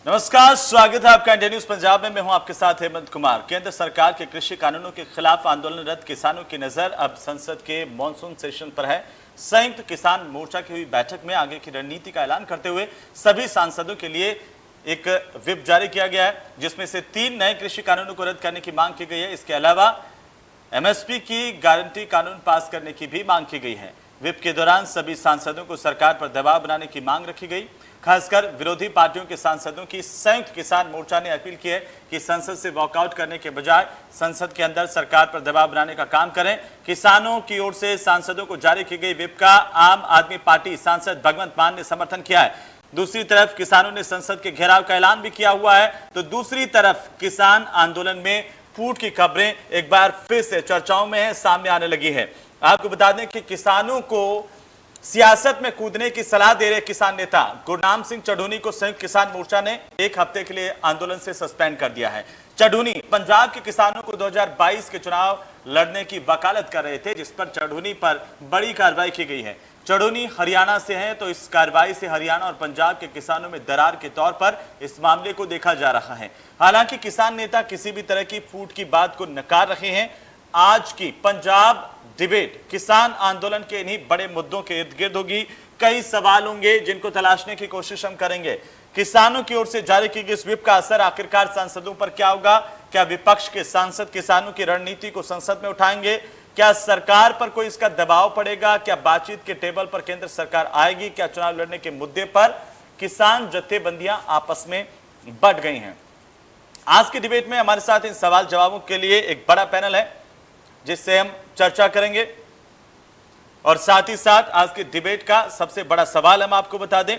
नमस्कार, स्वागत है आपका इंडिया न्यूज पंजाब में। मैं हूं आपके साथ हेमंत कुमार। केंद्र सरकार के कृषि कानूनों के खिलाफ आंदोलनरत किसानों की नजर अब संसद के मॉनसून सेशन पर है। संयुक्त किसान मोर्चा की हुई बैठक में आगे की रणनीति का ऐलान करते हुए सभी सांसदों के लिए एक व्हिप जारी किया गया है, जिसमें से 3 नए कृषि कानूनों को रद्द करने की मांग की गई है। इसके अलावा एमएसपी की गारंटी कानून पास करने की भी मांग की गई है। व्हिप के दौरान सभी सांसदों को सरकार पर दबाव बनाने की मांग रखी गई। खासकर विरोधी पार्टियों के सांसदों की संयुक्त किसान मोर्चा ने अपील की है कि संसद से वॉकआउट करने के बजाय संसद के अंदर सरकार पर दबाव बनाने का काम करें। किसानों की ओर से सांसदों को जारी की गई व्हिप का आम आदमी पार्टी सांसद भगवंत मान ने समर्थन किया है। दूसरी तरफ किसानों ने संसद के घेराव का ऐलान भी किया हुआ है, तो दूसरी तरफ किसान आंदोलन में फूट की खबरें एक बार फिर से चर्चाओं में है, सामने आने लगी है। आपको बता दें कि किसानों को सियासत में कूदने की सलाह दे रहे किसान नेता गुरनाम सिंह चढ़ूनी को संयुक्त किसान मोर्चा ने 1 हफ्ते के लिए आंदोलन से सस्पेंड कर दिया है। चढ़ूनी पंजाब के किसानों को 2022 के चुनाव लड़ने की वकालत कर रहे थे, जिस पर चढ़ूनी पर बड़ी कार्रवाई की गई है। चढ़ूनी हरियाणा से हैं, तो इस कार्रवाई से हरियाणा और पंजाब के किसानों में दरार के तौर पर इस मामले को देखा जा रहा है। हालांकि किसान नेता किसी भी तरह की फूट की बात को नकार रहे हैं। आज की पंजाब डिबेट किसान आंदोलन के इन्हीं बड़े मुद्दों के इर्द गिर्द होगी। कई सवाल होंगे जिनको तलाशने की कोशिश हम करेंगे। किसानों की ओर से जारी की गई इस व्हिप का असर आखिरकार सांसदों पर क्या होगा? क्या विपक्ष के सांसद किसानों की रणनीति को संसद में उठाएंगे? क्या सरकार पर कोई इसका दबाव पड़ेगा? क्या बातचीत के टेबल पर केंद्र सरकार आएगी? क्या चुनाव लड़ने के मुद्दे पर किसान जत्थेबंदियां आपस में बंट गई हैं? आज की डिबेट में हमारे साथ इन सवाल जवाबों के लिए एक बड़ा पैनल है, जिससे हम चर्चा करेंगे। और साथ ही साथ आज की डिबेट का सबसे बड़ा सवाल हम आपको बता दें,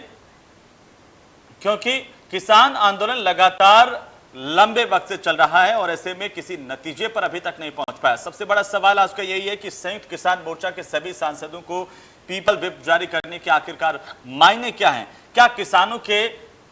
क्योंकि किसान आंदोलन लगातार लंबे वक्त से चल रहा है और ऐसे में किसी नतीजे पर अभी तक नहीं पहुंच पाया। सबसे बड़ा सवाल आज का यही है कि संयुक्त किसान मोर्चा के सभी सांसदों को पीपल व्हिप जारी करने के आखिरकार मायने क्या हैं? क्या किसानों के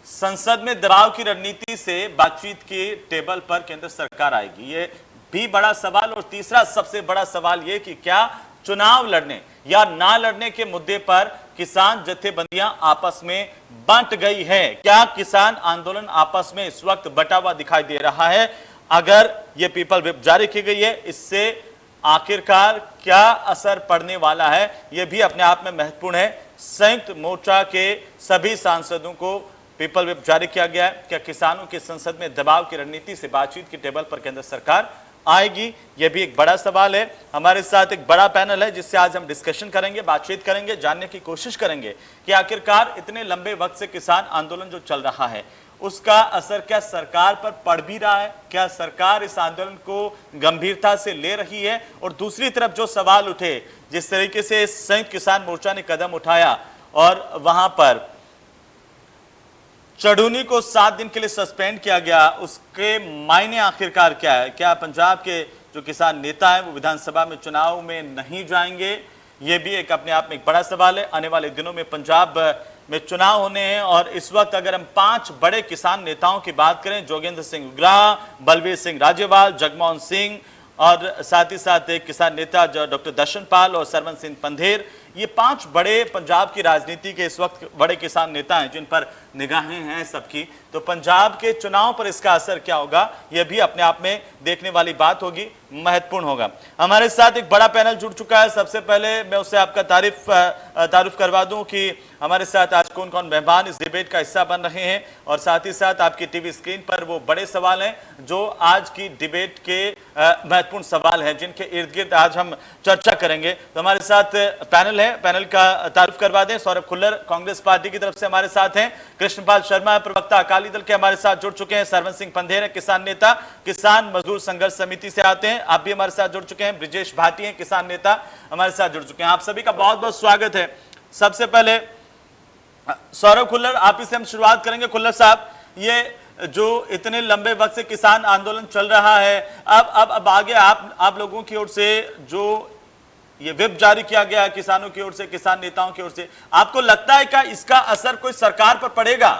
संसद में दबाव की रणनीति से बातचीत के टेबल पर केंद्र सरकार आएगी? ये भी बड़ा सवाल। और तीसरा सबसे बड़ा सवाल यह कि क्या चुनाव लड़ने या ना लड़ने के मुद्दे पर किसान जत्थेबंदियां आपस में बंट गई है? क्या किसान आंदोलन आपस में इस वक्त बटा हुआ दिखाई दे रहा है? अगर यह पीपल व्हिप जारी की गई है, इससे आखिरकार क्या असर पड़ने वाला है? यह भी अपने आप में महत्वपूर्ण है। संयुक्त मोर्चा के सभी सांसदों को पीपल व्हिप जारी किया गया है। क्या किसानों के संसद में दबाव की रणनीति से बातचीत के टेबल पर केंद्र सरकार आएगी? यह भी एक बड़ा सवाल है। हमारे साथ एक बड़ा पैनल है, जिससे आज हम डिस्कशन करेंगे, बातचीत करेंगे, जानने की कोशिश करेंगे कि आखिरकार इतने लंबे वक्त से किसान आंदोलन जो चल रहा है, उसका असर क्या सरकार पर पड़ भी रहा है? क्या सरकार इस आंदोलन को गंभीरता से ले रही है? और दूसरी तरफ जो सवाल उठे, जिस तरीके से संयुक्त किसान मोर्चा ने कदम उठाया और वहां पर चढ़ूनी को 7 दिन के लिए सस्पेंड किया गया, उसके मायने आखिरकार क्या है? क्या पंजाब के जो किसान नेता हैं वो विधानसभा में चुनाव में नहीं जाएंगे? ये भी एक अपने आप में एक बड़ा सवाल है। आने वाले दिनों में पंजाब में चुनाव होने हैं और इस वक्त अगर हम 5 बड़े किसान नेताओं की बात करें, जोगेंद्र सिंह उग्रा, बलबीर सिंह राजेवाल, जगमोहन सिंह और साथ ही साथ एक किसान नेता डॉक्टर दर्शन पाल और सरवन सिंह पंधेर, ये 5 बड़े पंजाब की राजनीति के इस वक्त बड़े किसान नेता हैं जिन पर निगाहें हैं सबकी। तो पंजाब के चुनाव पर इसका असर क्या होगा, यह भी अपने आप में देखने वाली बात होगी, महत्वपूर्ण होगा। हमारे साथ एक बड़ा पैनल जुड़ चुका है। सबसे पहले मैं उससे आपका तारुफ करवा दूं कि हमारे साथ आज कौन कौन मेहमान इस डिबेट का हिस्सा बन रहे हैं, और साथ ही साथ आपकी टीवी स्क्रीन पर वो बड़े सवाल हैं जो आज की डिबेट के महत्वपूर्ण सवाल हैं, जिनके इर्द गिर्द आज हम चर्चा करेंगे। तो हमारे साथ पैनल है, पैनल का तारुफ करवा दें। सौरभ खुल्लर कांग्रेस पार्टी की तरफ से हमारे साथ हैं, कृष्णपाल शर्मा प्रवक्ता अकाली दल के हमारे साथ जुड़ चुके हैं, सरवन सिंह पंधेर है किसान नेता, किसान मजदूर संघर्ष समिति से आते हैं, आप भी हमारे साथ जुड़ चुके हैं, ब्रिजेश भाटी हैं किसान नेता हमारे साथ जुड़ चुके हैं। आप सभी का बहुत बहुत स्वागत है। सबसे पहले सौरभ खुल्लर, आप ही से हम शुरुआत करेंगे। खुल्लर साहब, ये जो इतने लंबे वक्त से किसान आंदोलन चल रहा है, अब आगे आप लोगों की ओर से जो ये व्हिप जारी किया गया है किसानों की ओर से, किसान नेताओं की ओर से, आपको लगता है क्या इसका असर कोई सरकार पर पड़ेगा?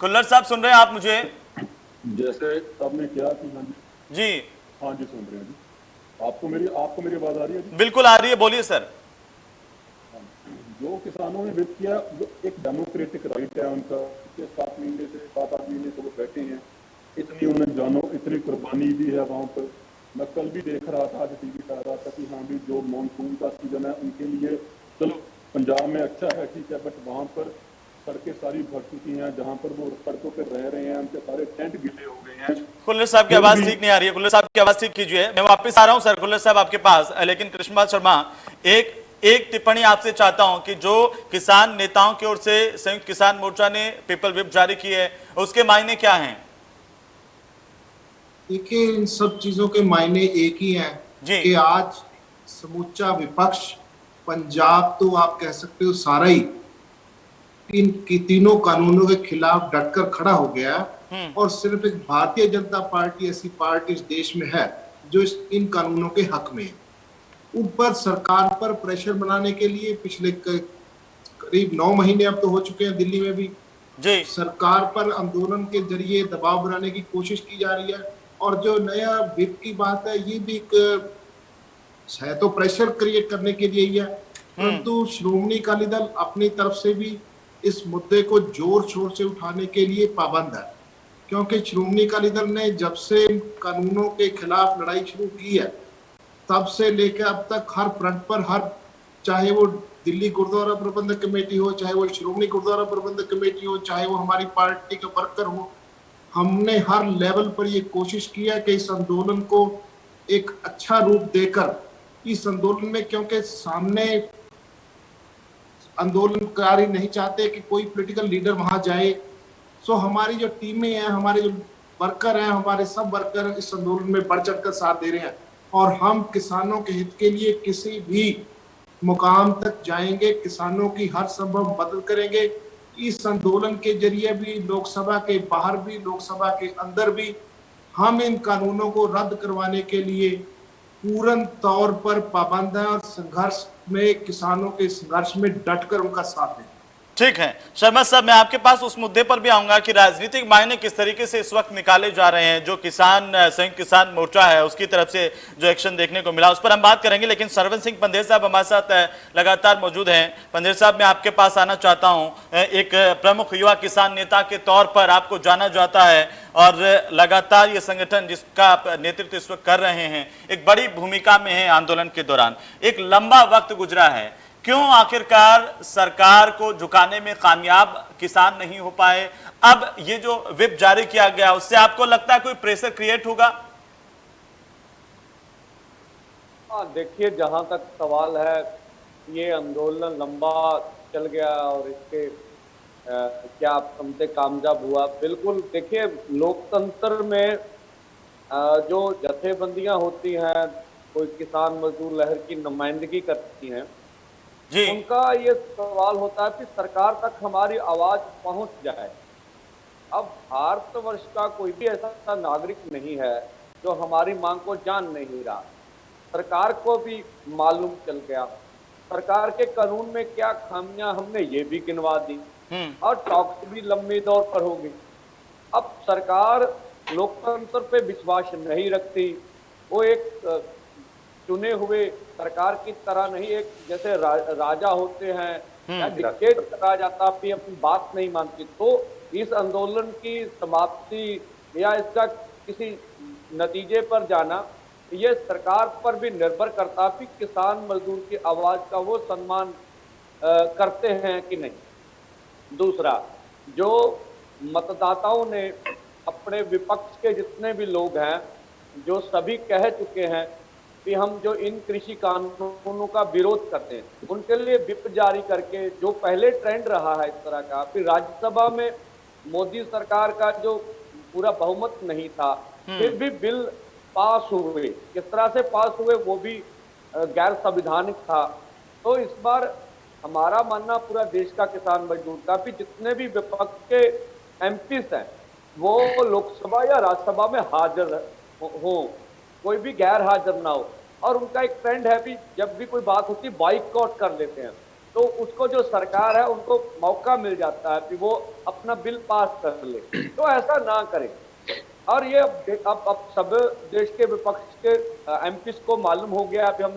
खुल्लर साहब सुन रहे हैं आप मुझे? जैसे आपने किया कि जी हाँ जी सुन रहे हैं जी। आप आपको मेरी आवाज आ रही है जी? बिल्कुल आ रही है, बोलिए सर। जो किसानों ने विरोध किया, जो एक डेमोक्रेटिक राइट है उनका, पिछले 7 महीने से 7-8 महीने से वो बैठे हैं, इतनी उन्हें जानो, इतनी कुर्बानी दी है वहां पर। मैं कल भी देख रहा था, आज टीवी पे आ रहा था कि हाँ भी जो मानसून का सीजन है उनके लिए चलो पंजाब में अच्छा है, ठीक है, बट वहां पर सड़कें सारी भर चुकी हैं, जहां पर वो सड़कों पर रह रहे हैं उनके सारे टेंट गिले हो गए हैं। खुल्लर साहब की फिर आवाज भी ठीक नहीं आ रही है, खुल्लर साहब की आवाज ठीक कीजिए। मैं वापस आ रहा हूं सर खुल्लर साहब आपके पास, लेकिन कृष्णपाल शर्मा, एक एक टिप्पणी आपसे चाहता हूं कि जो किसान नेताओं की ओर से संयुक्त किसान मोर्चा ने पीपल व्हिप जारी की है, उसके मायने क्या हैं? देखिए, इन सब चीजों के मायने एक ही हैं जी कि आज समूचा विपक्ष, पंजाब तो आप कह सकते हो सारा ही, तीनों कानूनों के खिलाफ डटकर खड़ा हो गया। और सिर्फ एक भारतीय जनता पार्टी ऐसी पार्टी इस देश में है जो इन कानूनों के हक में है। ऊपर सरकार पर प्रेशर बनाने के लिए पिछले करीब 9 महीने अब तो हो चुके हैं, दिल्ली में भी जी सरकार पर आंदोलन के जरिए दबाव बनाने की कोशिश की जा रही है। और जो नया विप की बात है, ये भी एक है तो प्रेशर क्रिएट करने के लिए ही है, परंतु श्रोमणी अकाली दल अपनी तरफ से भी इस मुद्दे को जोर शोर से उठाने के लिए पाबंद है। क्योंकि श्रोमणी अकाली दल ने जब से कानूनों के खिलाफ लड़ाई शुरू की है, तब से लेकर अब तक हर फ्रंट पर, हर चाहे वो दिल्ली गुरुद्वारा प्रबंधक कमेटी हो, चाहे वो श्रोमणी गुरुद्वारा प्रबंधक कमेटी हो, चाहे वो हमारी पार्टी का वर्कर हो, हमने हर लेवल पर ये कोशिश की है कि इस आंदोलन को एक अच्छा रूप देकर इस आंदोलन में, क्योंकि सामने आंदोलनकारी नहीं चाहते कि कोई पॉलिटिकल लीडर वहां जाए। सो हमारी जो टीमें हैं, हमारे जो वर्कर हैं, हमारे सब वर्कर इस आंदोलन में बढ़ चढ़ कर साथ दे रहे हैं। और हम किसानों के हित के लिए किसी भी मुकाम तक जाएंगे, किसानों की हर संभव मदद करेंगे। इस आंदोलन के जरिए भी, लोकसभा के बाहर भी, लोकसभा के अंदर भी, हम इन कानूनों को रद्द करवाने के लिए पूर्ण तौर पर पाबंद है और संघर्ष में, किसानों के संघर्ष में डटकर उनका साथ दें। ठीक है शर्मा साहब, मैं आपके पास उस मुद्दे पर भी आऊंगा कि राजनीतिक मायने किस तरीके से इस वक्त निकाले जा रहे हैं। जो किसान संयुक्त किसान मोर्चा है उसकी तरफ से जो एक्शन देखने को मिला उस पर हम बात करेंगे, लेकिन सरवन सिंह पंधेर साहब हमारे साथ लगातार मौजूद हैं। पंधेर साहब, मैं आपके पास आना चाहता हूं। एक प्रमुख युवा किसान नेता के तौर पर आपको जाना जाता है और लगातार ये संगठन जिसका आप नेतृत्व इस वक्त कर रहे हैं एक बड़ी भूमिका में है आंदोलन के दौरान। एक लंबा वक्त गुजरा है, क्यों आखिरकार सरकार को झुकाने में कामयाब किसान नहीं हो पाए? अब ये जो व्हिप जारी किया गया उससे आपको लगता है कोई प्रेशर क्रिएट होगा? देखिए, जहां तक सवाल है, ये आंदोलन लंबा चल गया और इसके क्या आप समझे कामयाब हुआ? बिल्कुल। देखिए, लोकतंत्र में जो जथेबंदियां होती हैं, कोई किसान मजदूर लहर की नुमाइंदगी करती हैं, जी उनका ये सवाल होता है कि सरकार तक हमारी आवाज पहुंच जाए। अब भारतवर्ष का कोई भी ऐसा नागरिक नहीं है जो हमारी मांग को जान नहीं रहा। सरकार को भी मालूम चल गया, सरकार के कानून में क्या खामियां हमने ये भी गिनवा दी और टॉक्स भी लंबे दौर पर होगी। अब सरकार लोकतंत्र पे विश्वास नहीं रखती, वो एक चुने हुए सरकार की तरह नहीं, एक जैसे राजा होते हैं या डिक्टेट करा जाता, फिर अपनी बात नहीं मानती। तो इस आंदोलन की समाप्ति या इसका किसी नतीजे पर जाना, ये सरकार पर भी निर्भर करता कि किसान मजदूर की आवाज का वो सम्मान करते हैं कि नहीं। दूसरा, जो मतदाताओं ने अपने विपक्ष के जितने भी लोग हैं, जो सभी कह चुके हैं कि हम जो इन कृषि कानूनों का विरोध करते हैं, उनके लिए व्हिप जारी करके, जो पहले ट्रेंड रहा है इस तरह का, फिर राज्यसभा में मोदी सरकार का जो पूरा बहुमत नहीं था, फिर भी बिल पास हुए, किस तरह से पास हुए वो भी गैर संविधानिक था। तो इस बार हमारा मानना, पूरा देश का किसान मजदूर का भी, जितने भी विपक्ष के एमपीस हैं वो लोकसभा या राज्यसभा में हाजिर हो, कोई भी गैर हाजिर ना हो। और उनका एक ट्रेंड है भी, जब भी कोई बात होती है बाइकआउट कर लेते हैं, तो उसको जो सरकार है उनको मौका मिल जाता है कि वो अपना बिल पास कर ले। तो ऐसा ना करें। और ये अब सब देश के विपक्ष के एमपीज को मालूम हो गया अभी हम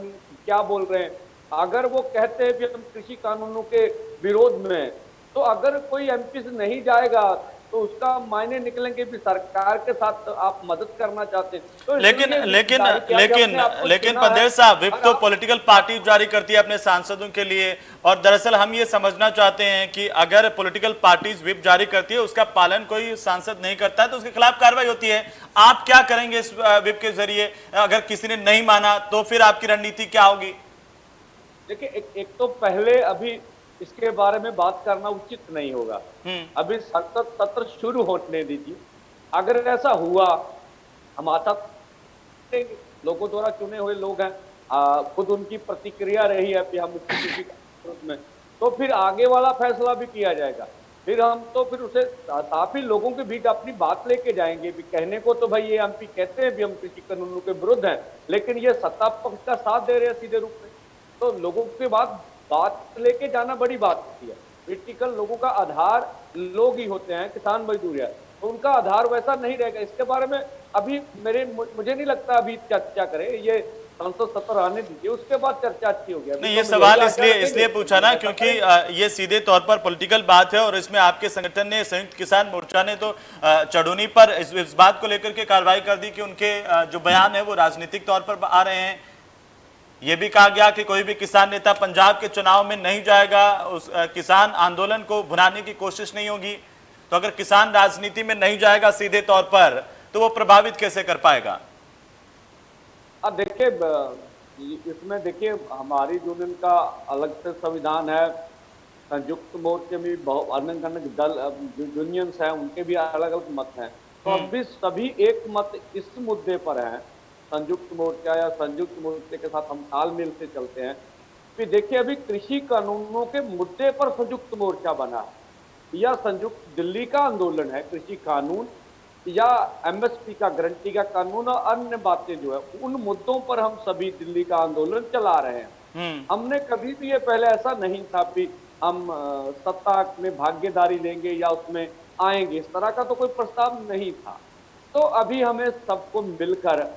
क्या बोल रहे हैं। अगर वो कहते हैं कि हम कृषि कानूनों के विरोध में हैं, तो अगर कोई एमपीज नहीं जाएगा तो उसका मायने निकलेंगे भी सरकार के साथ आप मदद करना चाहते हैं। तो लेकिन इसलिए लेकिन जाहिर किया कि लेकिन हमने आपको लेकिन चुना है। पंदेर साहब, विप और तो आप- पॉलिटिकल पार्टी जारी करती है अपने सांसदों के लिए, और दरअसल हम ये समझना चाहते हैं कि अगर पॉलिटिकल पार्टीज विप जारी करती है, उसका पालन कोई सांसद नहीं करता है तो उसके खिलाफ कार्रवाई होती है। आप क्या करेंगे इस विप के जरिए? अगर किसी ने नहीं माना तो फिर आपकी रणनीति क्या होगी? देखिए, एक तो पहले अभी इसके बारे में बात करना उचित नहीं होगा। अभी संसद सत्र शुरू होने दीजिए। अगर ऐसा हुआ, हम आशा करेंगे, लोगों द्वारा चुने हुए लोग हैं, खुद उनकी प्रतिक्रिया रही है कि हम किसी में, तो फिर आगे वाला फैसला भी किया जाएगा। फिर हम तो फिर उसे साफ ही लोगों के बीच अपनी बात लेके जाएंगे भी। कहने को तो भाई ये एमपी कहते हैं भी हम कृषि कानूनों के विरुद्ध हैं, लेकिन ये सत्ता पक्ष का साथ दे रहे हैं सीधे रूप में। तो लोगों के बात लेके जाना बड़ी बात होती है। पॉलिटिकल लोगों का आधार लोग ही होते हैं, किसान मजदूर है, तो उनका आधार वैसा नहीं रहेगा। इसके बारे में अभी मुझे नहीं लगता अभी चर्चा करें, ये संसद सत्र आने दीजिए, उसके बाद चर्चा अच्छी होगी। नहीं, ये सवाल इसलिए पूछा ना क्योंकि ये सीधे तौर पर पॉलिटिकल बात है, और इसमें आपके संगठन ने, संयुक्त किसान मोर्चा ने तो चढ़ूनी पर इस बात को लेकर के कार्रवाई कर दी कि उनके जो बयान है वो राजनीतिक तौर पर आ रहे हैं। ये भी कहा गया कि कोई भी किसान नेता पंजाब के चुनाव में नहीं जाएगा, उस किसान आंदोलन को भुनाने की कोशिश नहीं होगी। तो अगर किसान राजनीति में नहीं जाएगा सीधे तौर पर, तो वो प्रभावित कैसे कर पाएगा? अब देखिए, इसमें देखिए हमारी यूनियन का अलग से संविधान है, संयुक्त मोर्चे में अलग अलग दल यूनियंस हैं, उनके भी अलग अलग मत हैं। तो अभी सभी एक मत इस मुद्दे पर है, संयुक्त मोर्चा या संयुक्त मोर्चे के साथ हम तालमेल से चलते हैं। फिर देखिए, अभी कृषि कानूनों के मुद्दे पर संयुक्त मोर्चा बना है, या संयुक्त दिल्ली का आंदोलन है, कृषि कानून या एमएसपी का, गारंटी का कानून और अन्य बातें जो है, उन मुद्दों पर हम सभी दिल्ली का आंदोलन चला रहे हैं। हमने कभी भी ये पहले ऐसा नहीं था कि हम सत्ता में भागीदारी लेंगे या उसमें आएंगे, इस तरह का तो कोई प्रस्ताव नहीं था। तो अभी हमें सबको मिलकर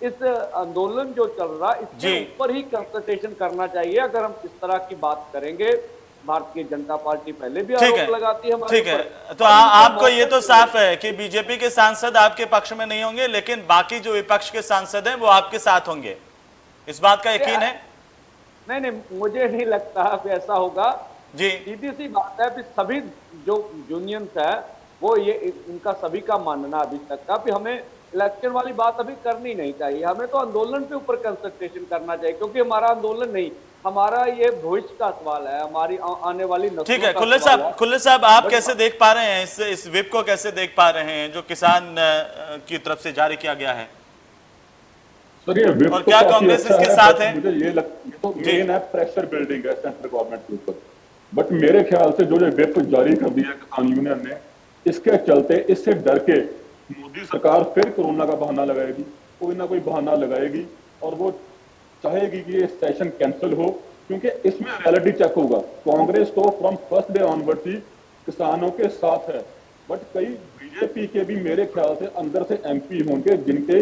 इस आंदोलन जो चल रहा है इसके ऊपर ही कंसल्टेशन करना चाहिए। अगर हम इस तरह की बात करेंगे, भारतीय जनता पार्टी पहले भी आरोप लगाती है। ठीक है, तो आपको ये तो साफ है कि बीजेपी के सांसद आपके पक्ष में नहीं होंगे, लेकिन बाकी जो विपक्ष के सांसद हैं वो आपके साथ होंगे, इस बात का यकीन है? नहीं, मुझे नहीं लगता कि ऐसा होगा जी। सीधी सी बात है कि सभी जो यूनियंस है वो ये उनका सभी का मानना अभी तक का भी हमें इलेक्शन वाली बात अभी करनी नहीं चाहिए। हमें तो आंदोलन पे ऊपर कंसंट्रेशन करना चाहिए, क्योंकि हमारा आंदोलन नहीं, हमारा ये भविष्य का सवाल है, हमारी आने वाली नस्लों का सवाल है। ठीक है, खुल्लर साहब, आप कैसे देख पा रहे हैं इस विप को, कैसे देख पा रहे हैं जो किसान की तरफ से जारी किया गया है? सर, ये विप और तो क्या काफी कांग्रेस अच्छा इसके है, साथ बट है? मुझे ये तो मेन है प्रेशर बिल्डिंग है सेंट्रल गवर्नमेंट के ऊपर। बट मेरे ख्याल से जो विप जारी कर दिया किसान यूनियन ने, इसके चलते, इससे डर के मोदी सरकार फिर कोरोना का बहाना लगाएगी, कोई ना कोई बहाना लगाएगी, और वो चाहेगी कि ये सेशन कैंसिल हो, क्योंकि इसमें रियलिटी चेक होगा। कांग्रेस तो फ्रॉम फर्स्ट डे ऑनवर्ड ही किसानों के साथ है, बट कई बीजेपी के भी मेरे ख्याल से अंदर से एमपी होंगे जिनके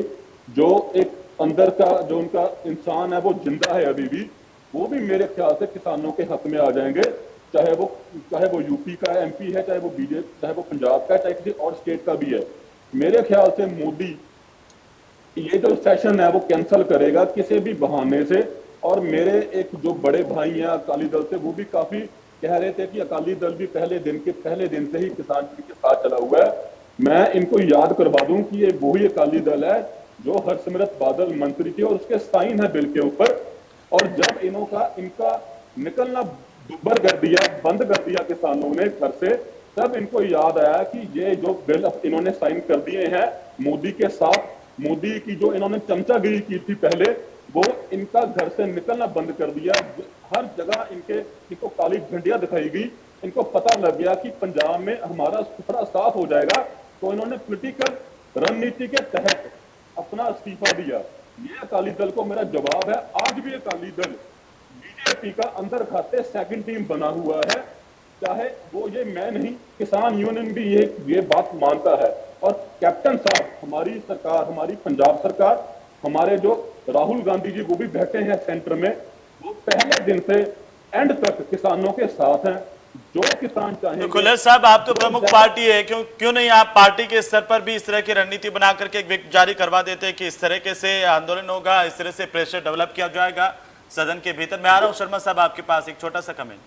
जो एक अंदर का जो उनका इंसान है वो जिंदा है अभी भी, वो भी मेरे ख्याल से किसानों के हक में आ जाएंगे, चाहे वो यूपी का एमपी है, चाहे वो बीजेपी, चाहे वो पंजाब का है, चाहे किसी और स्टेट का भी है। मेरे ख्याल से मोदी ये जो सेशन है वो कैंसिल करेगा किसी भी बहाने से। और मेरे एक जो बड़े भाई हैं अकाली दल से, वो भी काफी कह रहे थे कि अकाली दल भी पहले दिन से ही किसान के साथ चला हुआ है। मैं इनको याद करवा दूं कि ये वही अकाली दल है जो हरसिमरत बादल मंत्री थी, और उसके साइन है बिल के ऊपर। और जब इनका निकलना दुब्बर कर दिया, बंद कर दिया किसानों ने घर से, तब इनको याद आया कि ये जो बिल इन्होंने साइन कर दिए हैं मोदी के साथ, मोदी की जो इन्होंने चमचागिरी की थी पहले, वो इनका घर से निकलना बंद कर दिया। हर जगह इनको काली झंडियां दिखाई गई। इनको पता लग गया कि पंजाब में हमारा सुथरा साफ हो जाएगा, तो इन्होंने पॉलिटिकल रणनीति के तहत अपना इस्तीफा दिया। ये अकाली दल को मेरा जवाब है, आज भी अकाली दल बीजेपी का अंदर खाते सेकंड टीम बना हुआ है। चाहे वो ये मैं नहीं, किसान यूनियन भी ये बात मानता है। और कैप्टन साहब, हमारी सरकार, हमारी पंजाब सरकार, हमारे जो राहुल गांधी जी वो भी बैठे हैं सेंटर में, वो पहले दिन से एंड तक किसानों के साथ हैं। जो किसान तो चाहेंगे। खुल्लर साहब, आप तो प्रमुख पार्टी है, क्यों नहीं आप पार्टी के स्तर पर भी इस तरह की रणनीति बना करके एक विप जारी करवा देते हैं कि इस तरह से आंदोलन होगा, इस तरह से प्रेशर डेवलप किया जाएगा सदन के भीतर। मैं आ रहा हूं शर्मा साहब आपके पास, एक छोटा सा कमेंट।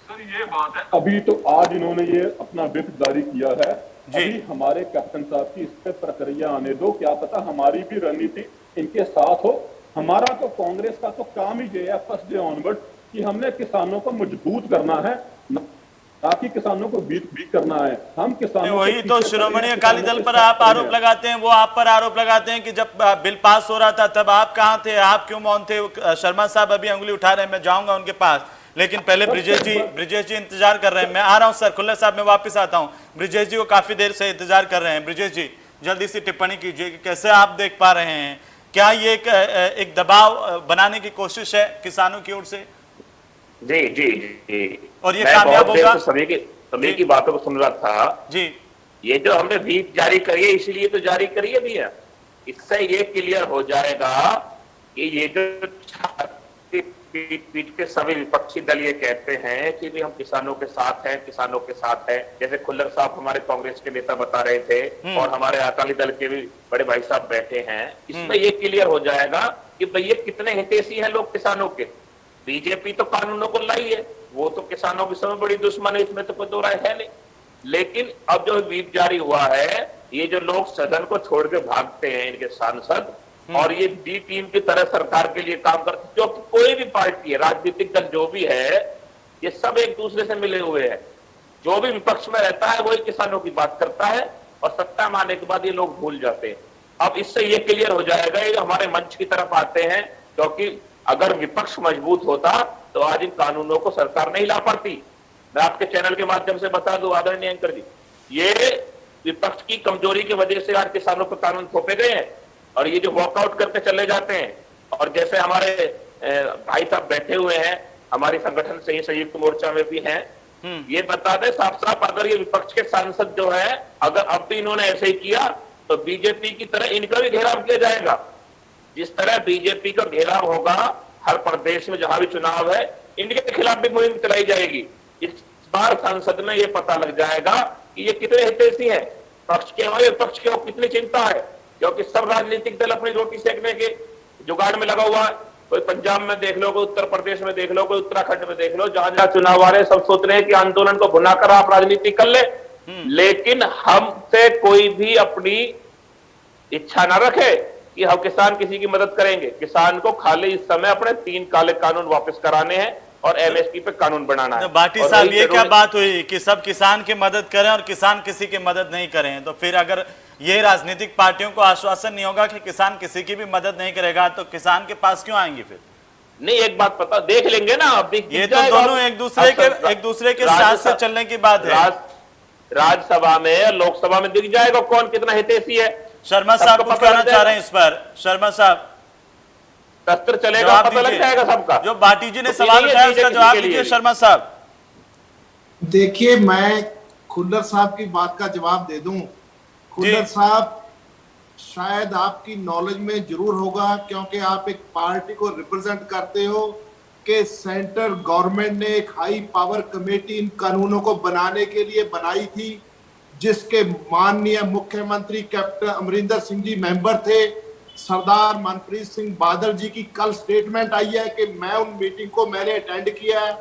सर ये बात है, अभी तो आज इन्होंने ये अपना विप जारी किया है, अभी हमारे कैप्टन साहब की इस पे प्रक्रिया आने दो, क्या पता हमारी भी रणनीति इनके साथ हो। हमारा तो कांग्रेस का तो काम ही ये है फर्स्ट डे ऑनवर्ड कि हमने किसानों को मजबूत करना है, ना कि किसानों को वीक करना है। हम किसानों वही तो श्रोमणी अकाली दल पर आप आरोप लगाते हैं, वो आप पर आरोप लगाते हैं कि जब बिल पास हो रहा था तब आप कहाँ थे, आप क्यों मौन थे। शर्मा साहब अभी अंगुली उठा रहे हैं, मैं जाऊंगा उनके पास, लेकिन पहले ब्रिजेश जी इंतजार कर रहे हैं। मैं आ रहा हूं सर, खुल्लर साहब मैं वापस आता हूं। ब्रिजेश जी को काफी देर से इंतजार कर रहे हैं। ब्रिजेश जी जल्दी से टिप्पणी कीजिए कि कैसे आप देख पा रहे हैं, क्या ये एक दबाव बनाने की कोशिश है किसानों की ओर से? जी जी जी, और ये कामयाब होगा? सभी की बातों को सुन रहा था जी। ये जो हमने व्हीप जारी करी है इसलिए तो जारी करी है भैया, इससे ये क्लियर हो जाएगा कि ये जो पीट के सभी विपक्षी दल ये कहते हैं कि भी हम किसानों के साथ हैं, किसानों के साथ हैं। जैसे खुल्लर साहब हमारे कांग्रेस के नेता बता रहे थे और हमारे अकाली दल के भी बड़े भाई साहब बैठे हैं, इसमें ये क्लियर हो जाएगा कि भैया कितने हितैषी हैं लोग किसानों के। बीजेपी तो कानूनों को लाई है, वो तो किसानों की समय बड़ी दुश्मन है, इसमें तो कोई दो राय है नहीं। लेकिन अब जो व्हीप जारी हुआ है, ये जो लोग सदन को छोड़ के भागते हैं इनके सांसद, और ये डी टीम की तरह सरकार के लिए काम करते, जो कि कोई भी पार्टी है, राजनीतिक दल जो भी है, ये सब एक दूसरे से मिले हुए हैं। जो भी विपक्ष में रहता है वही किसानों की बात करता है, और सत्ता में आने के बाद ये लोग भूल जाते हैं। अब इससे ये क्लियर हो जाएगा, ये हमारे मंच की तरफ आते हैं, क्योंकि अगर विपक्ष मजबूत होता तो आज इन कानूनों को सरकार नहीं ला पाती। मैं आपके चैनल के माध्यम से बता दूं आदरणीय एंकर जी, ये विपक्ष की कमजोरी की वजह से आज किसानों पर कानून थोपे गए हैं, और ये जो वॉकआउट करके चले जाते हैं। और जैसे हमारे भाई साहब बैठे हुए हैं, हमारी संगठन से ही संयुक्त मोर्चा में भी हैं, ये बता दें साफ साफ, अगर ये विपक्ष के सांसद जो है, अगर अब भी इन्होंने ऐसे ही किया तो बीजेपी की तरह इनका भी घेराव किया जाएगा। जिस तरह बीजेपी का घेराव होगा हर प्रदेश में जहां भी चुनाव है, इनके खिलाफ भी मुहिम चलाई जाएगी। इस बार संसद में ये पता लग जाएगा कि ये कितने हितैषी हैं, पक्ष के हमारे विपक्ष के कितनी चिंता है, क्योंकि सब राजनीतिक दल अपनी रोटी सेकने के जुगाड़ में लगा हुआ है। कोई पंजाब में देख लो, कोई उत्तर प्रदेश में देख लो, कोई उत्तराखंड में देख लो, जहां जहां चुनाव आ रहे हैं, सब सोच रहे हैं कि आंदोलन को भुनाकर आप राजनीति कर ले। लेकिन हमसे कोई भी अपनी इच्छा न रखे कि हम किसान किसी की मदद करेंगे। किसान को खाली इस समय अपने 3 काले कानून वापस कराने हैं और एमएसपी पे कानून बनाना है। तो बाटी साहब, ये क्या बात हुई कि सब किसान की मदद करें और किसान किसी की मदद नहीं करें? तो फिर अगर ये राजनीतिक पार्टियों को आश्वासन नहीं होगा कि किसान किसी की भी मदद नहीं करेगा, तो किसान के पास क्यों आएंगे फिर? नहीं, एक बात पता देख लेंगे ना, अब ये तो दोनों एक दूसरे के साथ से चलने की बात है। राज्यसभा में, लोकसभा में दिख जाएगा कौन कितना हितैषी है। शर्मा साहब कुछ कहना चाह रहे हैं इस पर? शर्मा साहब, शस्त्र चलेगा, पता लग जाएगा सबका। जो बाटी जी ने सवाल उठाया उसका जवाब दीजिए शर्मा साहब। देखिए, मैं खुल्लर साहब की बात का जवाब दे दूं। खुल्लर साहब, शायद आपकी नॉलेज में जरूर होगा, क्योंकि आप एक पार्टी को रिप्रेजेंट करते हो, कि सेंट्रल गवर्नमेंट ने एक हाई पावर कमेटी इन कानूनों को बनाने के लिए बनाई थी, जिसके माननीय मुख्यमंत्री कैप्टन अमरिंदर सिंह जी मेंबर थे। सरदार मनप्रीत सिंह बादल जी की कल स्टेटमेंट आई है कि मैं उन मीटिंग को मैंने अटेंड किया है।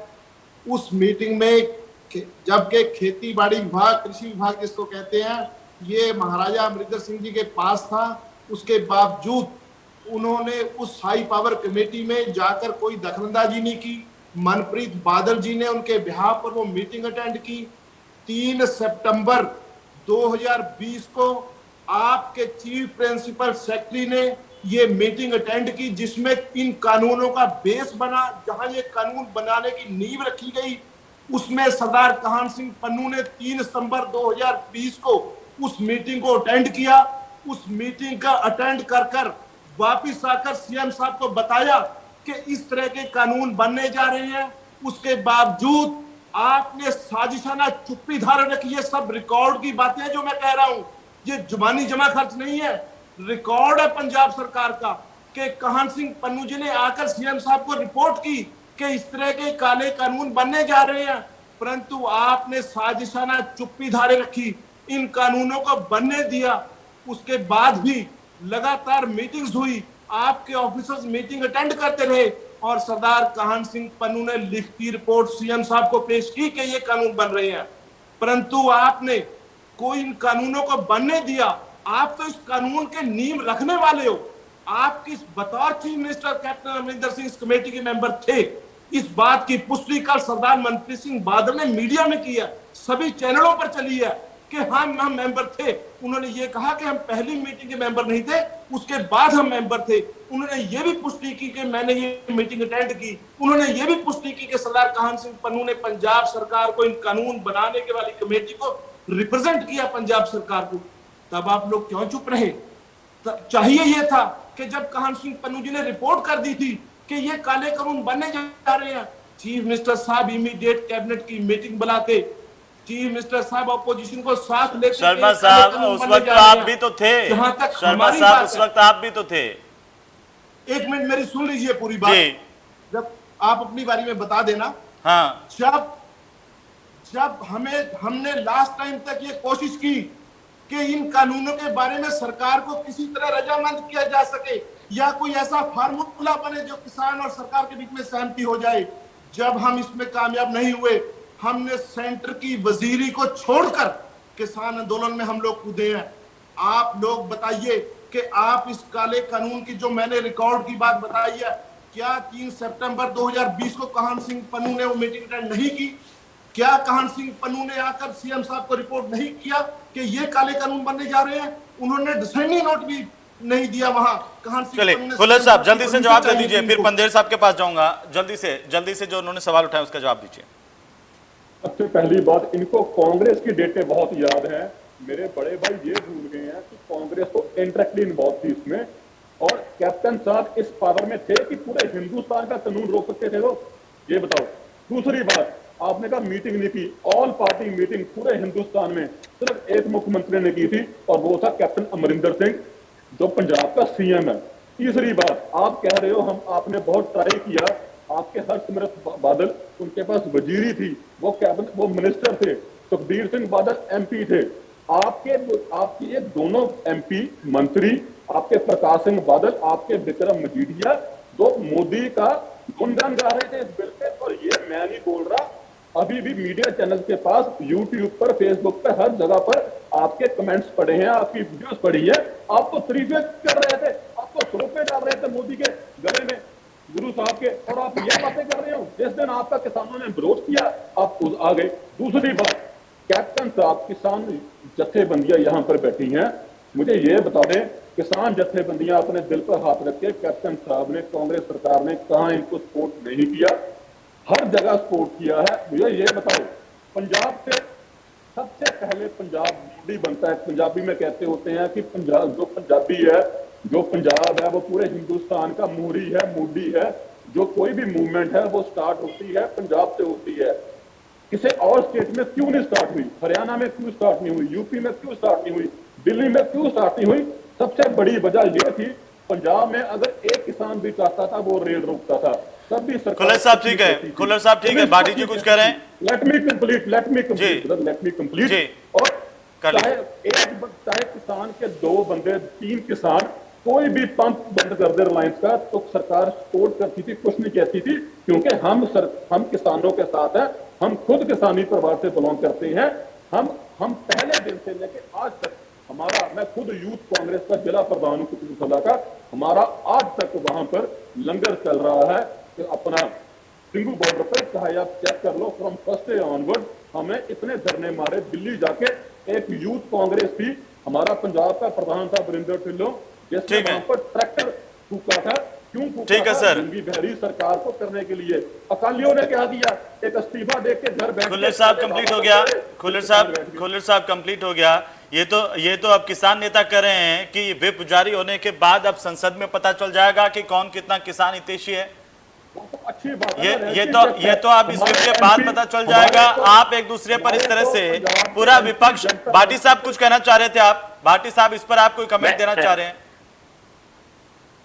उस मीटिंग में जबकि खेती बाड़ी विभाग, कृषि विभाग जिसको कहते हैं, ये महाराजा अमरिंदर सिंह जी के पास था, उसके बावजूद उन्होंने उस हाई पावर कमेटी में जाकर कोई दखलंदाजी नहीं की। मनप्रीत बादल जी ने उनके बिहाफ पर वो मीटिंग अटेंड की। 3 सितंबर 2020 को आपके चीफ प्रिंसिपल सेक्रेटरी ने ये मीटिंग अटेंड की, जिसमें इन कानूनों का बेस बना। जहां ये कानून बनाने की नींव रखी गई, उसमें सरदार काहन सिंह पन्नू ने 3 सितंबर 2020 को उस मीटिंग को अटेंड किया। उस मीटिंग का अटेंड कर वापिस आकर सीएम साहब को बताया कि इस तरह के कानून बनने जा रहे हैं। उसके बावजूद आपने साजिशाना चुप्पी धारण रखी है। सब रिकॉर्ड की बातें हैं जो मैं कह रहा हूं, ये जुबानी जमा खर्च नहीं है, रिकॉर्ड है पंजाब सरकार का कि काहन सिंह पन्नू जी ने आकर सीएम साहब को रिपोर्ट की कि इस तरह के काले कानून बनने जा रहे हैं, परंतु आपने साजिशाना चुप्पी धारे रखी, इन कानूनों को बनने दिया। उसके बाद भी लगातार मीटिंग्स हुई, आपके ऑफिसर्स मीटिंग अटेंड करते रहे और सरदार काहन सिंह पन्नू ने लिखती रिपोर्ट सीएम साहब को पेश की कि ये कानून बन रहे हैं, परंतु आपने कोई इन कानूनों को बनने दिया। आप तो इस कानून के नींव रखने वाले हो। आप किस बतौर chief minister captain Amarinder Singh इस कमेटी के मेंबर थे, इस बात की पुष्टि कल सरदार मनप्रीत सिंह बादल ने मीडिया में की है, सभी चैनलों पर चली है कि हम मेंबर थे। उन्होंने ये कहा कि हम पहली मीटिंग के मेंबर नहीं थे, उसके बाद हम मेंबर थे। उन्होंने ये भी पुष्टि की कि मैंने ये मीटिंग अटेंड की। उन्होंने ये भी पुष्टि की कि सरदार काहन सिंह पन्नू ने पंजाब सरकार को इन कानून बनाने के वाली कमेटी को रिप्रेजेंट किया पंजाब सरकार को। तब आप लोग क्यों चुप रहे? चाहिए ये था कि जब काहन सिंह पन्नू जी ने रिपोर्ट कर दी थी कि ये काले कानून बनने जा रहे हैं, चीफ मिनिस्टर साहब इमीडिएट कैबिनेट की मीटिंग बुलाते, चीफ मिनिस्टर साहब अपोजिशन को साथ लेते। शर्मा साहब उस वक्त आप भी तो थे, जहां तक शर्मा साहब उस वक्त आप भी तो थे। एक मिनट मेरी सुन लीजिए पूरी बात, जब आप अपनी बारी में बता देना। हाँ, जब हमने लास्ट टाइम तक ये कोशिश की कि इन कानूनों के बारे में सरकार को किसी तरह रजामंद किया जा सके या कोई ऐसा फार्मूला बने जो किसान और सरकार के बीच में सहमति हो जाए, जब हम इसमें कामयाब नहीं हुए, हमने सेंटर की वजीरी को छोड़कर किसान आंदोलन में हम लोग कूदे हैं। आप लोग बताइए कि आप इस काले कानून की जो मैंने रिकॉर्ड की बात बताई है, क्या 3 सितंबर 2020 को काहन सिंह पन्नू ने वो मीटिंग अटेंड नहीं की? क्या काहन सिंह पन्नू ने आकर सीएम साहब को रिपोर्ट नहीं किया कि ये काले कानून बनने जा रहे हैं? उन्होंने डिसेंडिंग नोट भी नहीं दिया वहां। काहन सिंह पन्नू ने खुल्लर साहब जल्दी से जवाब दे दीजिए, फिर पंदेर साहब के पास जाऊंगा। जल्दी से जो उन्होंने सवाल उठाया उसका जवाब दीजिए। सबसे पहली बात, इनको कांग्रेस की डेटे बहुत याद है। मेरे बड़े भाई ये भूल गए हैं कि कांग्रेस तो इंटरेक्टली इन्वॉल्व थी इसमें, और कैप्टन साहब इस पावर में थे कि पूरे हिंदुस्तान का कानून रोक सकते थे। लोग ये बताओ। दूसरी बात, आपने कहा मीटिंग नहीं की, ऑल पार्टी मीटिंग पूरे हिंदुस्तान में सिर्फ एक मुख्यमंत्री ने की थी और वो था कैप्टन अमरिंदर सिंह जो पंजाब का सीएम है। तीसरी बात, आप कह रहे हो आपने बहुत ट्राई किया, आपके हर्षसिमरत बादल उनके पास वजीरी थी, वो कैबिनेट वो मिनिस्टर थे, सुखबीर सिंह बादल एमपी थे। आपके ये दोनों एमपी मंत्री, आपके प्रकाश सिंह बादल, आपके विक्रम मजीठिया, जो मोदी का गुणगान गा रहे थे इस बिल पे। और ये मैं नहीं बोल रहा, अभी भी मीडिया चैनल के पास यूट्यूब पर, फेसबुक पर, हर जगह पर आपके कमेंट्स पड़े हैं, आपकी वीडियोस पड़ी है। आप तो तरीफे कर रहे थे, आप तो सरोपे डाल रहे थे मोदी के गले में, गुरु साहब के, और आप ये बातें कर रहे हो। जिस दिन आपका किसानों ने विरोध किया आप आ गए। दूसरी बात, कैप्टन साहब, किसान जत्थेबंदियां यहाँ पर बैठी हैं, मुझे ये बता दें, किसान जत्थेबंदियां अपने दिल पर हाथ रख के कैप्टन साहब ने, कांग्रेस सरकार ने कहा इनको सपोर्ट नहीं किया? हर जगह सपोर्ट किया है। मुझे ये बताओ, पंजाब से सबसे पहले पंजाब मोदी बनता है। पंजाबी में कहते होते हैं कि पंजाब जो पंजाबी है, जो पंजाब है वो पूरे हिंदुस्तान का मोहरी है, मोदी है। जो कोई भी मूवमेंट है वो स्टार्ट होती है पंजाब से होती है। किसी और स्टेट में क्यों नहीं स्टार्ट हुई? हरियाणा में क्यों स्टार्ट नहीं हुई? यूपी में क्यों स्टार्ट नहीं हुई? दिल्ली में क्यों स्टार्ट नहीं हुई? सबसे बड़ी वजह यह थी, पंजाब में अगर एक किसान भी चाहता था वो रेल रोकता था। तब भी सरकार। खुल्लर साहब ठीक है, खुल्लर साहब ठीक है, भाटी जी कुछ कह रहे हैं? Let me complete. और चाहे किसान के 2 बंदे, 3 किसान, कोई भी पंप बंद कर दे रिलायंस का, तो सरकार सपोर्ट करती थी, कुछ नहीं कहती थी, क्योंकि हम किसानों के साथ हैं। हम खुद किसानी परिवार से बिलोंग करते हैं। हम पहले दिन से लेके आज तक मैं खुद यूथ कांग्रेस का जिला प्रधान हूं कपूरथला का, हमारा आज तक वहां पर लंगर चल रहा है। तो अपना सिंगू बॉर्डर पर, चाहे आप चेक कर लो, फ्रॉम फर्स्ट डे ऑनवर्ड हमें इतने धरने मारे। दिल्ली जाके एक यूथ कांग्रेस थी, हमारा पंजाब का प्रधान था वरिंदर ढिल्लों, जिसने वहां पर ट्रैक्टर फूका था। क्यों फूका? ठीक है सर। बहरी सरकार को करने के लिए। अकालियों ने क्या दिया? एक इस्तीफा दे के घर बैठ। खुल्लर साहब कंप्लीट हो गया। खुल्लर साहब कंप्लीट हो गया। ये तो अब किसान नेता कह रहे हैं कि व्हिप जारी होने के बाद अब संसद में पता चल जाएगा कि कौन कितना किसान हितैषी है। तो अच्छी बात है। ये तो आप इस विप के बाद पता चल जाएगा। आप एक दूसरे पर इस तरह से पूरा विपक्ष। भाटी साहब कुछ कहना चाह रहे थे आप? भाटी साहब इस पर आप कोई कमेंट देना चाह रहे हैं?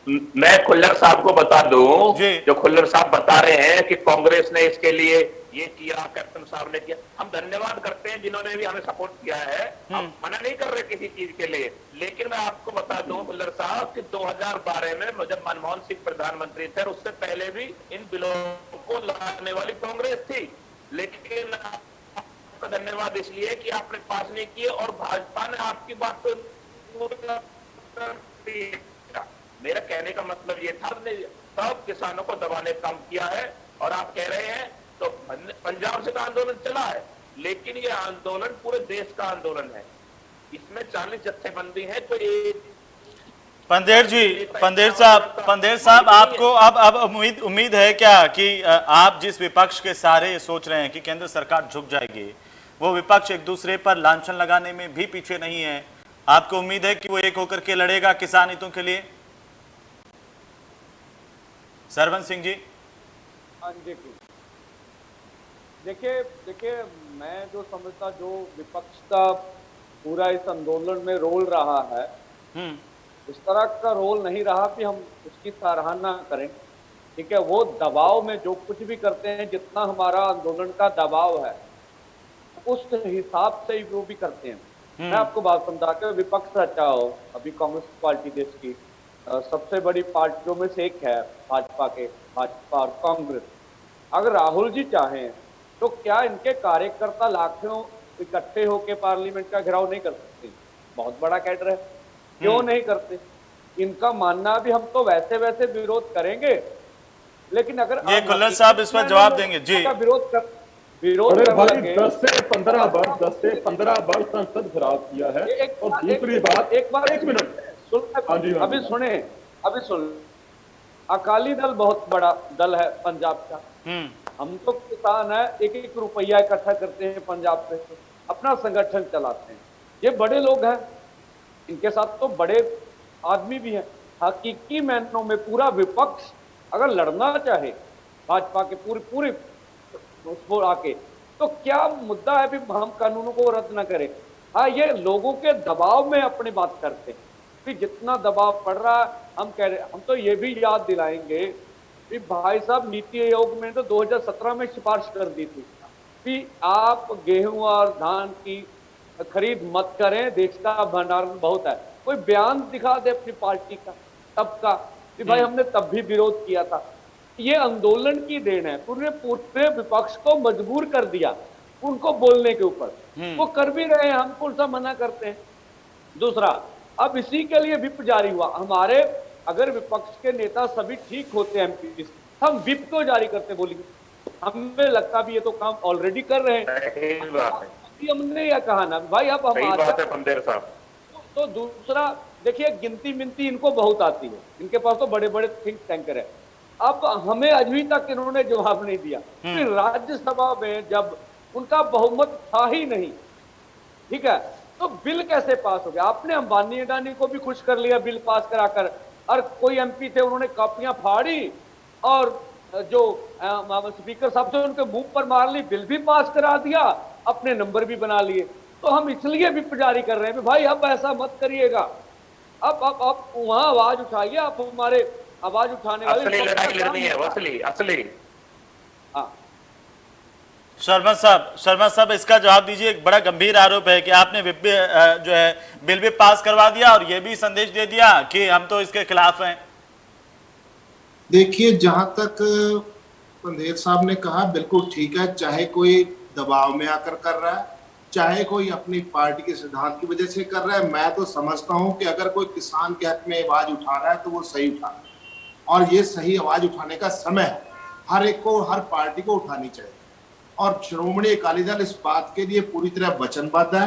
मैं खुल्लर साहब को बता दूं, जी। जो खुल्लर साहब बता रहे हैं कि कांग्रेस ने इसके लिए ये किया, कैप्टन साहब ने किया, हम धन्यवाद करते हैं जिन्होंने भी हमें सपोर्ट किया है। हम मना नहीं कर रहे किसी चीज के लिए, लेकिन मैं आपको बता दूं खुल्लर साहब कि 2012 में जब मनमोहन सिंह प्रधानमंत्री थे, उससे पहले भी इन बिलों को लाने वाली कांग्रेस थी, लेकिन आपका धन्यवाद इसलिए कि आपने पास नहीं किए और भाजपा ने आपकी बात को। मेरा कहने का मतलब ये था, हमने सब किसानों को दबाने का काम किया है। और आप कह रहे हैं तो पंजाब से तो आंदोलन चला है, लेकिन ये आंदोलन पूरे देश का आंदोलन है, इसमें 40 जत्थेबंदी है। तो ये पंदेर साहब आपको अब उम्मीद है क्या कि आप जिस विपक्ष के सारे सोच रहे हैं कि केंद्र सरकार झुक जाएगी, वो विपक्ष एक दूसरे पर लांछन लगाने में भी पीछे नहीं है? आपको उम्मीद है कि वो एक होकर के लड़ेगा किसान हितों के लिए? सरवंत सिंह जी। हाँ जी, देखिए मैं जो समझता, जो विपक्ष का पूरा इस आंदोलन में रोल रहा है, इस तरह का रोल नहीं रहा कि हम उसकी सराहना करें। ठीक है, वो दबाव में जो कुछ भी करते हैं, जितना हमारा आंदोलन का दबाव है उस हिसाब से ही वो भी करते हैं। मैं आपको बात समझा के, विपक्ष अच्छा हो, अभी कांग्रेस पार्टी देश की सबसे बड़ी पार्टियों में से एक है, भाजपा और कांग्रेस। अगर राहुल जी चाहें तो क्या इनके कार्यकर्ता लाखों इकट्ठे होकर पार्लियामेंट का घेराव नहीं कर सकते? बहुत बड़ा कैडर है, क्यों नहीं करते? इनका मानना भी हम तो वैसे विरोध करेंगे, लेकिन अगर ये खुल्लर साहब इस पर जवाब देंगे जी। विरोध भाई 10 से 15 वर्ष संसद खराब किया है। और दूसरी बात, एक मिनट अभी सुन, अकाली दल बहुत बड़ा दल है पंजाब का। हम तो किसान है, एक रुपया इकट्ठा करते हैं पंजाब से, अपना संगठन चलाते हैं। ये बड़े लोग हैं, इनके साथ तो बड़े आदमी भी हैं। हकीकी मायनों में पूरा विपक्ष अगर लड़ना चाहे भाजपा के पूरे उसको आके, तो क्या मुद्दा है भी हम कानूनों को रद्द ना करें? हाँ, ये लोगों के दबाव में अपनी बात करते हैं कि जितना दबाव पड़ रहा है, हम कह रहे, हम तो ये भी याद दिलाएंगे कि भाई साहब नीति आयोग में तो 2017 में सिफारिश कर दी थी कि आप गेहूं और धान की खरीद मत करें, देश का भंडारण बहुत है। कोई बयान दिखा दे अपनी पार्टी का तब का कि भाई हमने तब भी विरोध किया था। ये आंदोलन की देन है, पूरे विपक्ष को मजबूर कर दिया उनको बोलने के ऊपर। वो कर भी रहे हैं, हम कौन सा मना करते हैं। दूसरा, अब इसी के लिए विप जारी हुआ। हमारे अगर विपक्ष के नेता सभी ठीक होते हैं एमपी, हम विप को जारी करते बोलेंगे? हमें लगता भी ये तो काम ऑलरेडी कर रहे हैं। हमने यह कहा ना भाई, अब हमारा तो दूसरा देखिए, गिनती मिनती इनको बहुत आती है, इनके पास तो बड़े बड़े थिंक टैंकर है। अब हमें अभी तक इन्होंने जवाब नहीं दिया कि राज्यसभा में जब उनका बहुमत था ही नहीं, ठीक है, तो बिल कैसे पास हो गया? आपने अंबानी अडानी को भी खुश कर लिया बिल पास कराकर, और कोई एमपी थे उन्होंने कापियां फाड़ी और जो स्पीकर साहब थे उनके मुंह पर मार ली, बिल भी पास करा दिया, अपने नंबर भी बना लिए। तो हम इसलिए भी जारी कर रहे हैं भाई अब ऐसा मत करिएगा। अब वहां आवाज उठाइए, आप हमारे आवाज उठाने वाले लड़ाई लड़नी है, असली। हाँ, शर्मा साहब इसका जवाब दीजिए। एक बड़ा गंभीर आरोप है कि आपने जो है बिल भी पास करवा दिया और ये भी संदेश दे दिया कि हम तो इसके खिलाफ हैं। देखिए, जहां तक पंदेर साहब ने कहा बिल्कुल ठीक है, चाहे कोई दबाव में आकर कर रहा है, चाहे कोई अपनी पार्टी के सिद्धांत की वजह से कर रहा है। मैं तो समझता हूं कि अगर कोई किसान के हक में आवाज उठा रहा है तो वो सही उठा रहा है, और ये सही आवाज उठाने का समय है। हर एक को, हर पार्टी को उठानी चाहिए, और श्रोमणी अकाली दल इस बात के लिए पूरी तरह वचनबद्ध है।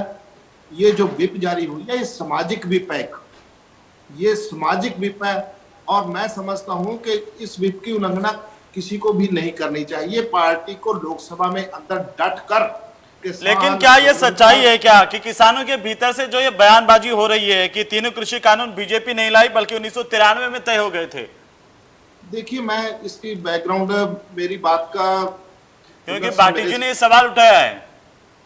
ये जो विप जारी हुई है, ये सामाजिक विप है, ये सामाजिक विप है, और मैं समझता हूं कि इस विप की उल्लंघना किसी को भी नहीं करनी चाहिए। पार्टी को लोकसभा में अंदर डट कर, लेकिन क्या ये सच्चाई है क्या कि किसानों के भीतर से जो ये बयानबाजी हो रही है कि तीनों कृषि कानून बीजेपी नहीं लाई बल्कि 1993 में तय हो गए थे? देखिए, मैं इसकी बैकग्राउंड मेरी बात का, क्योंकि भाटी जी ने ये सवाल उठाया है।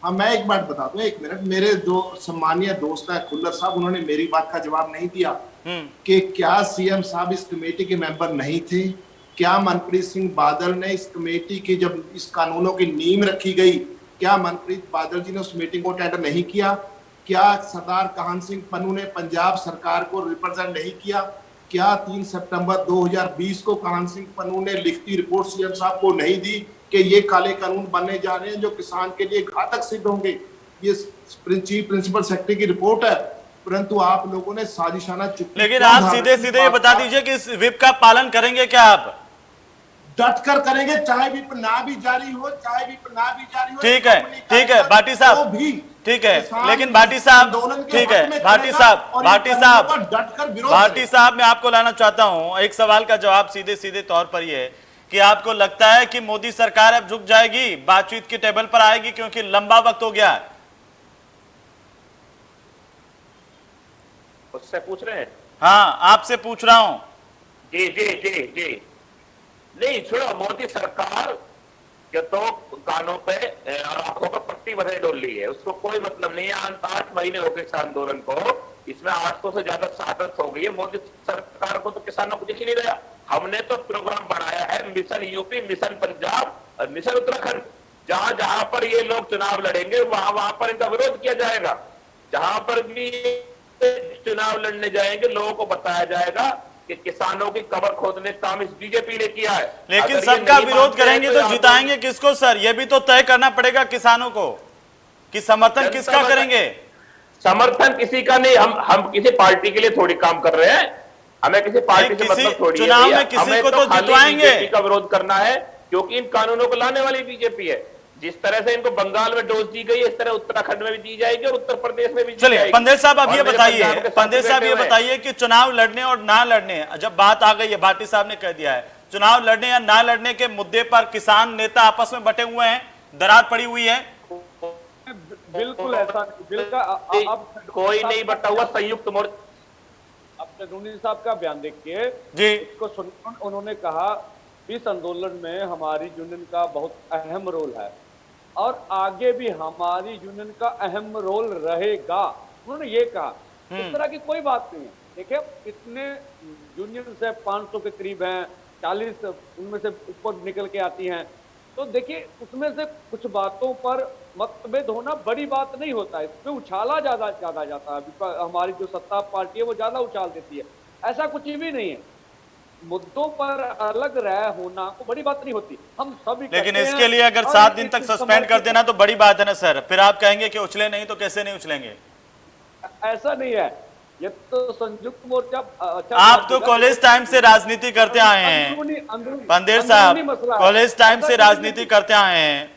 हाँ, मैं एक बात बता दूं, 1 मिनट। मेरे दो सम्मानीय दोस्त है खुल्लर साहब, उन्होंने मेरी बात का जवाब नहीं दिया कि क्या सीएम साहब इस कमेटी के मेंबर नहीं थे? क्या मनप्रीत सिंह बादल ने इस कमेटी की, जब इस कानूनों की नींव रखी गई, क्या मनप्रीत बादल जी ने उस मीटिंग को अटेंड नहीं किया? क्या सरदार काहन सिंह पन्नू ने पंजाब सरकार को रिप्रेजेंट नहीं किया? क्या 3 सितंबर 2020 को काहन सिंह पन्नू ने लिखती रिपोर्ट सीएम साहब को नहीं दी कि ये काले कानून बनने जा रहे हैं जो किसान के लिए घातक सिद्ध होंगे? ये चीफ प्रिंसिपल सेक्रेटरी की रिपोर्ट है, परंतु आप लोगों ने साजिशाना चुप। लेकिन आप सीधे सीधे ये बता दीजिए कि इस व्हिप का पालन करेंगे क्या आप? डटकर करेंगे, चाहे व्हिप ना भी जारी हो, चाहे व्हिप ना भी जारी हो। ठीक है, ठीक है भाटी साहब, ठीक है, लेकिन भाटी साहब, ठीक है भाटी साहब, भाटी साहब, मैं आपको लाना चाहता हूं। एक सवाल का जवाब सीधे सीधे तौर पर ये है कि आपको लगता है कि मोदी सरकार अब झुक जाएगी, बातचीत की टेबल पर आएगी, क्योंकि लंबा वक्त हो गया है? उससे पूछ रहे हैं? हाँ, आपसे पूछ रहा हूं। जी जी जी जी। नहीं छोड़ो, मोदी सरकार के तो कानों पे आंखों पर पट्टी बंधे डोल ली है, उसको कोई मतलब नहीं है। 8 महीने हो गए इस आंदोलन को, इसमें 800 से ज्यादा शहादत हो गई है। मोदी सरकार को तो किसानों को दिख ही नहीं रहा। हमने तो प्रोग्राम बनाया है, मिशन यूपी, मिशन पंजाब और मिशन उत्तराखंड। जहां जहां पर ये लोग चुनाव लड़ेंगे वहां वहां पर इनका विरोध किया जाएगा। जहां पर भी चुनाव लड़ने जाएंगे लोगों को बताया जाएगा कि किसानों की कबर खोदने का काम इस बीजेपी ने किया है। लेकिन सबका विरोध करेंगे तो जिताएंगे किसको सर? ये भी तो तय करना पड़ेगा किसानों को कि समर्थन किसका करेंगे। समर्थन किसी का नहीं, हम किसी पार्टी के लिए थोड़ी काम कर रहे हैं। हमें किसी पार्टी से मतलब थोड़ी है। चुनाव में किसी को तो जितवाएंगे। बीजेपी का विरोध करना है क्योंकि इन कानूनों को लाने वाली बीजेपी है। जिस तरह से इनको बंगाल में डोज दी गई, इस तरह उत्तराखंड में भी दी जाएगी और उत्तर प्रदेश में भी दी जाएगी। चलिए पंदेर साहब, अब ये बताइए, पंदेर साहब ये बताइए कि चुनाव लड़ने और ना लड़ने, जब बात आ गई है, भाटी साहब ने कह दिया है, चुनाव लड़ने या ना लड़ने के मुद्दे पर किसान नेता आपस में बटे हुए हैं, दरार पड़ी हुई है। बिल्कुल ऐसा अब कोई नहीं बटा हुआ। संयुक्त मोर्चा, अब तरूनी साहब का बयान देखिए जी, इसको सुन, उन्होंने कहा इस आंदोलन में हमारी यूनियन का बहुत अहम रोल है और आगे भी हमारी यूनियन का अहम रोल रहेगा, उन्होंने ये कहा। इस तरह की कोई बात नहीं है। देखिए कितने यूनियन से 500 के करीब हैं, 40 उनमें से ऊपर निकल के आती हैं। तो देखिए उसमें से कुछ बातों पर मतभेद होना बड़ी बात नहीं होता है, इसमें उछाला ज्यादा जाता है। हमारी जो सत्ता पार्टी है वो ज्यादा उछाल देती है, ऐसा कुछ भी नहीं है। मुद्दों पर अलग राय होना को बड़ी बात नहीं होती, हम सभी। लेकिन इसके लिए अगर 7 दिन तक सस्पेंड कर देना तो बड़ी बात है ना सर। फिर आप कहेंगे कि उछले नहीं तो कैसे नहीं उछलेंगे? ऐसा नहीं है, ये तो संयुक्त मोर्चा। आप तो कॉलेज टाइम से राजनीति करते आए हैं पंदेर साहब, कॉलेज टाइम से राजनीति करते आए हैं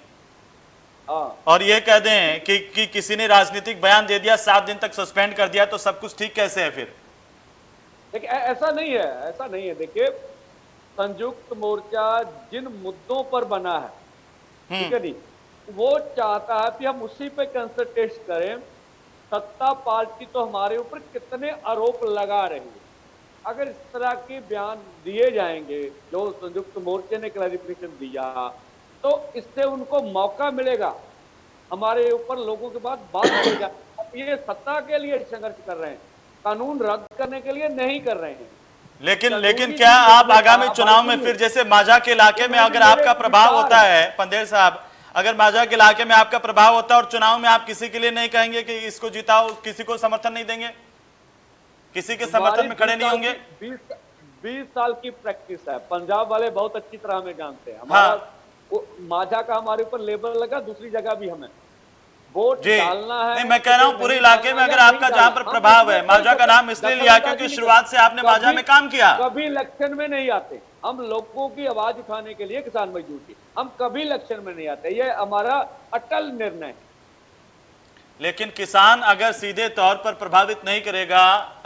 और ये कह दें कि किसी ने राजनीतिक बयान दे दिया, 7 दिन तक सस्पेंड कर दिया, तो सब कुछ ठीक कैसे है फिर? देखिए ऐसा नहीं है, ऐसा नहीं है। देखिए संयुक्त मोर्चा जिन मुद्दों पर बना है, ठीक है नहीं, वो चाहता है कि हम उसी पे कंसंट्रेट करें। सत्ता पार्टी तो हमारे ऊपर कितने आरोप लगा रही है, अगर इस तरह के बयान दिए जाएंगे जो संयुक्त मोर्चे ने क्लैरिफिकेशन दिया, तो इससे उनको मौका मिलेगा हमारे ऊपर लोगों के बाद बात करेगा। ये सत्ता के लिए संघर्ष कर रहे हैं, कानून रद्द करने के लिए नहीं कर रहे हैं। लेकिन क्या आप आगामी चुनाव में फिर, जैसे माझा के इलाके में अगर आपका प्रभाव होता है पंदेर साहब, अगर माझा के इलाके में आपका प्रभाव होता है और चुनाव में आप किसी के लिए नहीं कहेंगे कि इसको जिताओ, किसी को समर्थन नहीं देंगे, किसी के समर्थन में खड़े नहीं होंगे? 20 साल की प्रैक्टिस है, पंजाब वाले बहुत अच्छी तरह हमें जानते हैं। हमारा माझा का हमारे ऊपर लेबल लगा, दूसरी जगह भी हमें वोट डालना है। नहीं, मैं कह रहा हूं पूरे इलाके में अगर आपका जहां पर प्रभाव है, माझा का नाम इसलिए लिया क्योंकि शुरुआत से आपने माझा में काम किया। कभी इलेक्शन में नहीं आते, हम लोगों की आवाज उठाने के लिए, किसान मजदूर की, हम कभी इलेक्शन में नहीं आते, ये हमारा अटल निर्णय है। लेकिन किसान अगर सीधे तौर पर प्रभावित नहीं करेगा,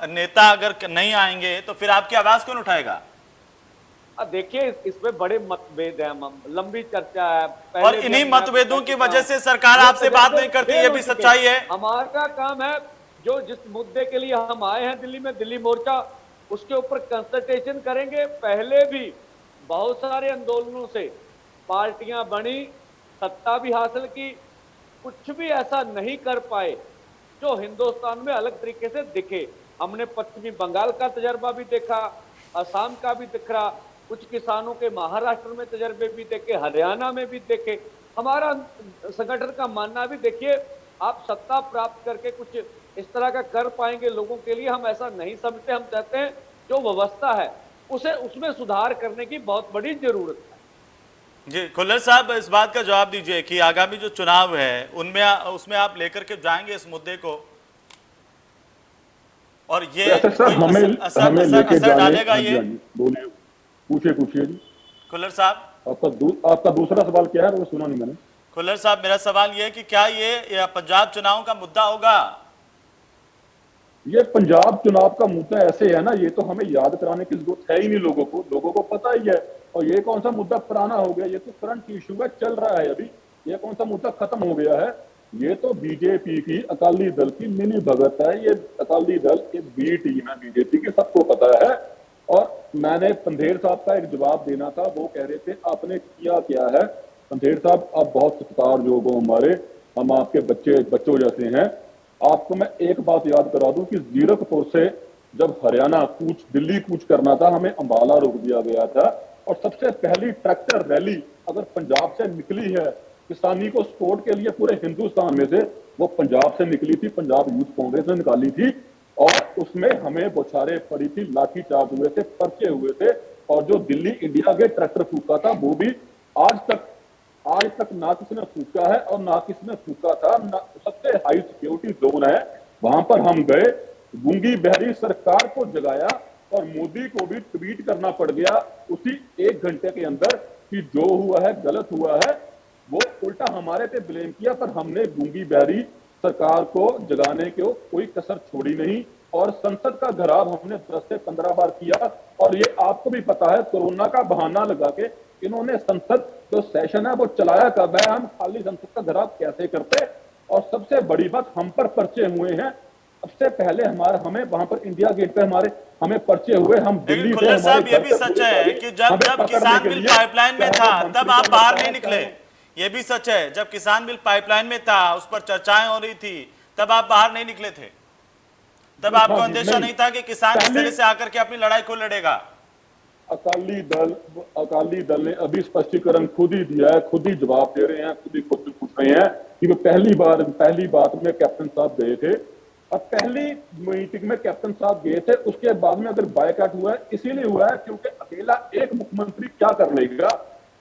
नेता अगर नहीं आएंगे, तो फिर आपकी आवाज कौन उठाएगा? देखिए इसमें बड़े मतभेद हैं, लंबी चर्चा है और इन्हीं मतभेदों की वजह से सरकार आपसे बात नहीं करती, ये भी सच्चाई है। हमारा काम है जो जिस मुद्दे के लिए हम आए हैं दिल्ली में, दिल्ली मोर्चा, उसके ऊपर कंसल्टेशन करेंगे। पहले भी बहुत सारे आंदोलनों से पार्टियां बनी, सत्ता भी हासिल की, कुछ भी ऐसा नहीं कर पाए जो हिंदुस्तान में अलग तरीके से दिखे। हमने पश्चिमी बंगाल का तजर्बा भी देखा, असम का भी दिख रहा, कुछ किसानों के महाराष्ट्र में तजर्बे भी देखे, हरियाणा में भी देखे। हमारा संगठन का मानना भी, देखिए आप सत्ता प्राप्त करके कुछ इस तरह का कर पाएंगे लोगों के लिए, हम ऐसा नहीं समझते। हम चाहते हैं जो व्यवस्था है उसे उसमें सुधार करने की बहुत बड़ी जरूरत है। जी खुल्लर साहब, इस बात का जवाब दीजिए कि आगामी जो चुनाव है उनमें उसमें आप लेकर के जाएंगे इस मुद्दे को, और ये सर हमें असर डालेगा ये? बोलिए, पूछिए जी। खुल्लर साहब, आपका दूसरा सवाल क्या है, वो सुना नहीं मैंने। खुल्लर साहब, मेरा सवाल ये है कि क्या ये पंजाब चुनाव का मुद्दा होगा? ये पंजाब चुनाव का मुद्दा ऐसे है ना, ये तो हमें याद कराने की जरूरत है ही नहीं, लोगों को पता ही है। और ये कौन सा मुद्दा पुराना हो गया, ये तो करंट इशू है, चल रहा है अभी। ये कौन सा मुद्दा खत्म हो गया है? ये तो बीजेपी की, अकाली दल की मिली भगत है। ये अकाली दल की बी टीम है बीजेपी की, सबको पता है। और मैंने पंधेर साहब का एक जवाब देना था, वो कह रहे थे आपने किया क्या है। पंधेर साहब, आप बहुत सत्कारयोग हो हमारे, हम आपके बच्चों जैसे हैं। आपको मैं एक बात याद करा दूं कि जीरकपुर से जब हरियाणा दिल्ली कूच करना था, हमें अंबाला रोक दिया गया था। और सबसे पहली ट्रैक्टर रैली अगर पंजाब से निकली है किसानी को सपोर्ट के लिए पूरे हिंदुस्तान में से, वो पंजाब से निकली थी, पंजाब यूथ कांग्रेस ने निकाली थी। और उसमें हमें बौछारें पड़ी थी, लाठीचार्ज हुए थे, पर्चे हुए थे। और जो दिल्ली इंडिया गेट ट्रैक्टर फूका था, वो भी आज तक ना किसी ने फूका है और ना किसी ने फूका था। सबसे हाई सिक्योरिटी जोन है, वहां पर हम गए, गूंगी बहरी सरकार को जगाया और मोदी को भी ट्वीट करना पड़ गया उसी 1 घंटे के अंदर कि जो हुआ है गलत हुआ है। वो उल्टा हमारे पे ब्लेम किया, पर हमने गूंगी बहरी सरकार को जगाने को कोई कसर छोड़ी नहीं। और संसद का घेराव हमने 10 से 15 बार किया। और ये आपको भी पता है, कोरोना का बहाना लगा के इन्होंने संसद जो सेशन है वो चलाया कब है, हम खाली संसद का घेराव कैसे करते। और सबसे बड़ी बात, हम पर पर्चे हुए हैं। सबसे पहले हमें वहां पर इंडिया गेट पे हमें पर्चे हुए। हम दिल्ली से, खुल्लर साहब, ये भी सच है कि जब किसान बिल पाइपलाइन में था तब आप बाहर नहीं निकले। ये भी सच है, जब किसान बिल पाइपलाइन में था, उस पर चर्चाएं हो रही थी, तब आप बाहर नहीं निकले थे। तब आपको अंदेशा नहीं था कि किसान इस तरह से आकर के अपनी लड़ाई को लड़ेगा। अकाली दल ने अभी स्पष्टीकरण खुद ही दिया है, खुद ही जवाब दे रहे हैं, खुद पूछ रहे हैं कि वो पहली बात में कैप्टन साहब गए थे। और पहली मीटिंग में कैप्टन साहब गए थे, उसके बाद में अगर बायकॉट हुआ है, इसीलिए हुआ है क्योंकि अकेला एक मुख्यमंत्री क्या कर लेगा।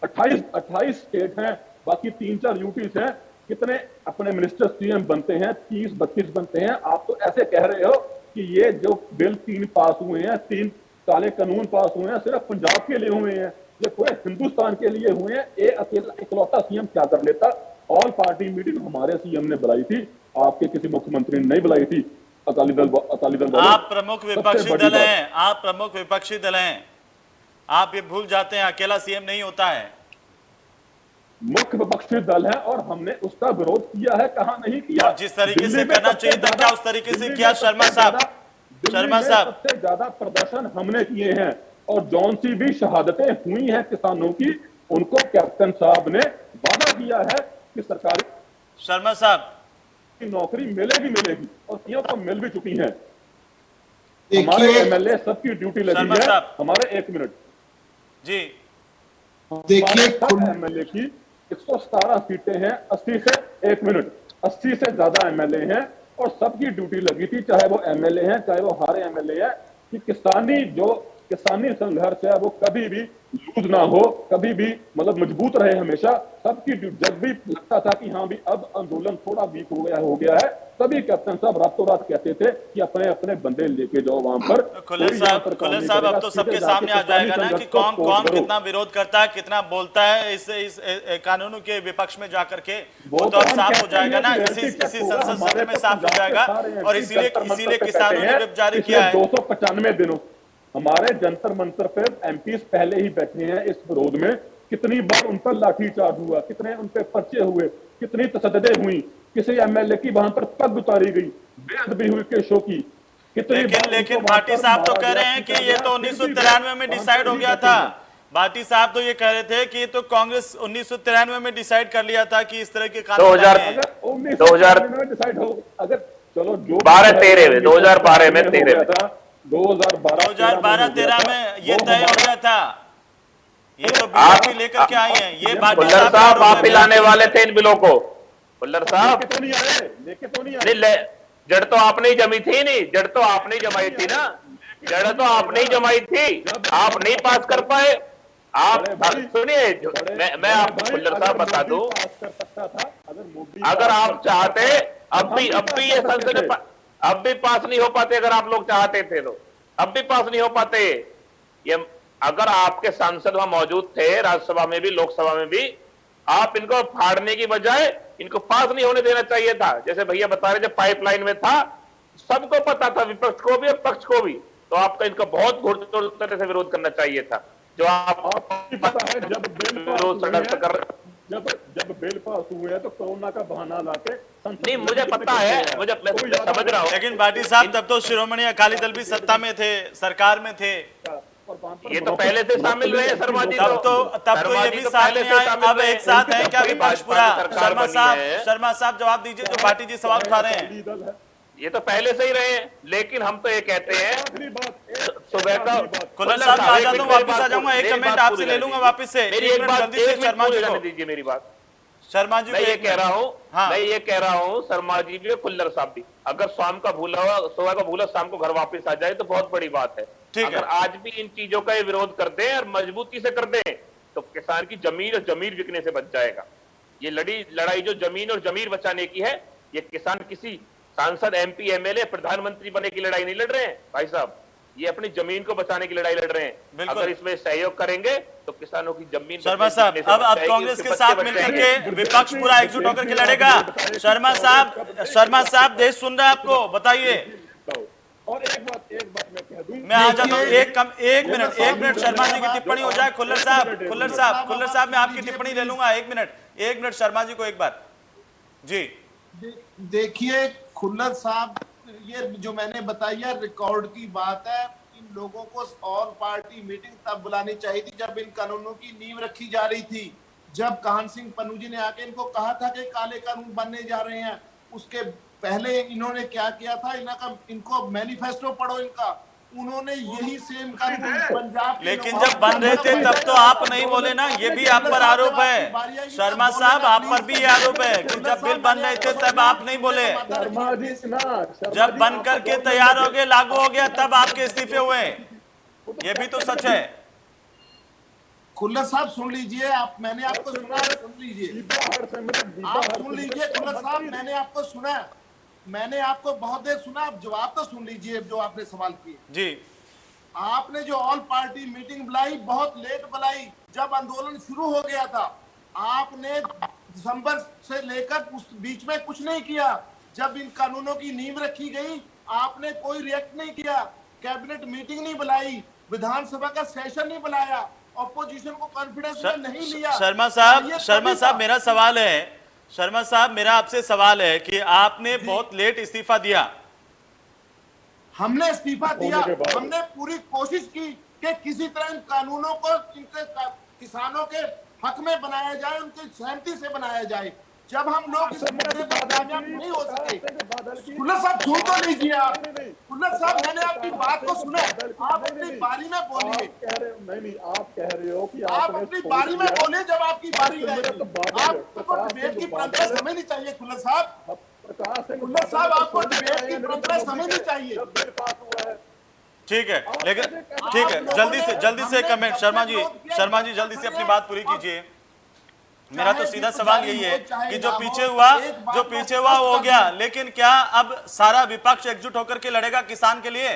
28 स्टेट हैं, बाकी 3-4 यूटीज हैं, कितने अपने मिनिस्टर सीएम बनते हैं, 30-32 बनते हैं। आप तो ऐसे कह रहे हो कि ये जो बिल 3 पास हुए हैं, 3 काले कानून पास हुए हैं, सिर्फ पंजाब के लिए हुए हैं, ये पूरे हिंदुस्तान के लिए हुए हैं। ये अकेला इकलौता सीएम क्या कर लेता। ऑल पार्टी मीटिंग हमारे सीएम ने बुलाई थी, आपके किसी मुख्यमंत्री ने नहीं बुलाई थी। अकाली दल आप प्रमुख विपक्षी दल हैं, आप प्रमुख विपक्षी दल हैं, आप ये भूल जाते हैं अकेला सीएम नहीं होता है। मुख्य विपक्षी दल है और हमने उसका विरोध किया है, कहां नहीं किया। जिस तरीके से करना चाहिए था क्या उस तरीके से किया। शर्मा साहब, सबसे ज्यादा प्रदर्शन हमने किए हैं और जौन सी भी शहादतें हुई हैं किसानों की, उनको कैप्टन साहब ने वादा किया है कि सरकारी शर्मा साहब की नौकरी मिलेगी और कईयों को मिल भी चुकी है। हमारे एमएलए सबकी ड्यूटी लगी है। हमारे 1 मिनट जी देखिए, एमएलए की 117 सीटें हैं, 80 से 1 मिनट 80 से ज्यादा एमएलए हैं और सबकी ड्यूटी लगी थी, चाहे वो एमएलए हैं चाहे वो हारे एमएलए हैं, कि किसानी संघर्ष है वो कभी भी लूज ना हो, कभी भी मतलब मजबूत रहे हमेशा। सबकी जब भी लगता था कि हाँ भी अब आंदोलन थोड़ा वीक हो गया है, तभी कैप्टन साहब रातों रात कहते थे कि अपने अपने बंदे लेके जाओ वहां पर। खुल्लर साहब अब तो सबके सामने आ जाएगा ना कि कौन कितना विरोध करता है, कितना बोलता है इस कानूनों के विपक्ष में जाकर के, वो तो अब साफ हो जाएगा ना, इसी संसद सत्र में साफ हो जाएगा। और इसीलिए किसानों ने व्हिप जारी किया है। 295 दिनों हमारे जंतर मंतर पे एमपीज पहले ही बैठे हैं इस विरोध में। कितनी बार उन पर लाठीचार्ज हुआ, कितने उन पर पर्चे हुए, कितनी तशद्दुदें हुई, किसी एमएलए की वहां पर पग उतारी गई, बेअदबी हुई केशों की। लेकिन भाटी साहब तो कह रहे हैं कि ये तो 1993 में डिसाइड हो गया था। भाटी साहब तो ये कह रहे थे कि ये तो कांग्रेस 1993 में डिसाइड कर लिया था कि इस तरह के कानून 2000 में डिसाइड हो, अगर चलो जो 12-13 में 2012 में 13 में 2012-13 में ये तय हो गया था। ये तो आप बीजेपी लेकर के आई है। ये भाटी खुल्लर साहब साहब आप पिलाने वाले थे इन बिलों को। खुल्लर साहब लेके तो नहीं आए, लेके तो नहीं आए। जड़ तो आपने ही जमी थी, नहीं जड़ तो आपने ही जमाई थी ना, जड़ तो आपने ही जमाई थी, आप नहीं पास कर पाए। आप सुनिए, मैं आपको खुल्लर साहब बता दूं, अगर आप चाहते अब भी ये संसद में अब भी पास नहीं हो पाते। अगर आप लोग चाहते थे तो अब भी पास नहीं हो पाते। ये अगर आपके सांसद वहां मौजूद थे, राज्यसभा में भी लोकसभा में भी, आप इनको फाड़ने की बजाय इनको पास नहीं होने देना चाहिए था। जैसे भैया बता रहे जब पाइपलाइन में था, सबको पता था, विपक्ष को भी और पक्ष को भी, तो आपका इनका बहुत घुड़तोड़ तरह से विरोध करना चाहिए था। जो आप पता है जब बिल पास हुए हैं तो कोरोना का बहाना लाके नहीं, मुझे पता है, मैं समझ रहा हूँ। लेकिन भाटी साहब तब तो शिरोमणि अकाली दल भी सत्ता में थे, सरकार में थे। ये तो पहले से शामिल रहे शर्मा जी। तब तो ये भी साथ में आए, अब एक साथ है क्या विपक्ष पूरा? शर्मा साहब जवाब दीजिए जो भाटी जी सवाल उठा रहे हैं। ये तो पहले से ही रहे, लेकिन हम तो ये कहते हैं सुबह का खुल्लर साहब आ जाता हूँ, वापस आ जाऊंगा, एक कमेंट आपसे ले लूंगा वापस से। मेरी एक बात जल्दी से शर्मा जी को दीजिए मेरी बात। शर्मा जी मैं ये कह रहा हूँ, हाँ। मैं ये कह रहा हूँ शर्मा जी भी खुल्लर साहब भी, अगर शाम का भूला हुआ सुबह का भूला शाम को घर वापस आ जाए तो बहुत बड़ी बात है। अगर आज भी इन चीजों का विरोध कर दें और मजबूती से कर दें तो किसान की जमीन और जमीर बिकने से बच जाएगा। ये लड़ाई जो जमीन और जमीर बचाने की है, ये किसान किसी सांसद, एमपी, एमएलए, प्रधानमंत्री बनने की लड़ाई नहीं लड़ रहे हैं भाई साहब, ये अपनी जमीन को बचाने की लड़ाई लड़ रहे हैं। अगर इसमें सहयोग करेंगे तो किसानों की जमीन। शर्मा साहब अब कांग्रेस के साथ मिलकर के विपक्ष पूरा एकजुट होकर के लड़ेगा। शर्मा साहब देश सुन रहा है आपको, बताइए। और एक बात मैं कह दूं, मैं आ जाता हूँ, एक मिनट शर्मा जी की टिप्पणी हो जाए। खुल्लर साहब मैं आपकी टिप्पणी ले लूंगा। एक मिनट शर्मा जी को एक बार जी। देखिए खुल्लर साहब, ये जो मैंने बताई है रिकॉर्ड की बात है। इन लोगों को ऑल पार्टी मीटिंग तब बुलानी चाहिए थी जब इन कानूनों की नींव रखी जा रही थी। जब काहन सिंह पन्नू जी ने आके इनको कहा था कि काले कानून बनने जा रहे हैं, उसके पहले इन्होंने क्या किया था, इनको मैनिफेस्टो पढ़ो इनका, उन्होंने यही सेम कानून पंजाब। लेकिन जब बन रहे थे तब तो आप नहीं बोले ना, ये भी आप पर आरोप है। शर्मा साहब आप पर भी ये आरोप है कि जब बिल बन रहे थे तब आप नहीं बोले, जब बन करके तैयार हो गए, लागू हो गया, तब आपके इस्तीफे हुए। ये भी तो सच है। खुल्लर साहब सुन लीजिए, मैंने आपको सुना, सुन लीजिए, आप सुन लीजिए खुल्लर साहब, मैंने आपको सुना, मैंने आपको बहुत देर सुना, आप जवाब तो सुन लीजिए जो आपने सवाल किए जी। आपने जो ऑल पार्टी मीटिंग बुलाई, बहुत लेट बुलाई, जब आंदोलन शुरू हो गया था। आपने दिसंबर से लेकर उस बीच में कुछ नहीं किया। जब इन कानूनों की नींव रखी गई, आपने कोई रिएक्ट नहीं किया, कैबिनेट मीटिंग नहीं बुलाई, विधानसभा का सेशन नहीं बुलाया, ऑपोजिशन को कॉन्फिडेंस में नहीं लिया। शर्मा साहब मेरा सवाल है, शर्मा साहब मेरा आपसे सवाल है कि आपने बहुत लेट इस्तीफा दिया। हमने इस्तीफा दिया, हमने पूरी कोशिश की कि किसी तरह इन कानूनों को इनके किसानों के हक में बनाया जाए, उनकी सहमति से बनाया जाए। जब हम लोग इस मुद्दे पर कामयाब नहीं हो सके, खुल्लर साहब सुन तो लीजिए आप, खुल्लर साहब मैंने आपकी बात को सुना, आप अपनी बारी में बोलिए। नहीं आप कह रहे हो कि आप अपनी बारी में बोलिए, जब आपकी बारी आएगी। आपको डिबेट की परंपरा समझनी चाहिए खुल्लर साहब। खुल्लर साहब आपको डिबेट की परंपरा समझनी चाहिए। ठीक है, लेकिन ठीक है, जल्दी से कमेंट। शर्मा जी जल्दी से अपनी बात पूरी कीजिए। मेरा तो सीधा सवाल यही है कि जो पीछे हुआ वो हो गया, लेकिन क्या अब सारा विपक्ष एकजुट होकर के लड़ेगा किसान के लिए?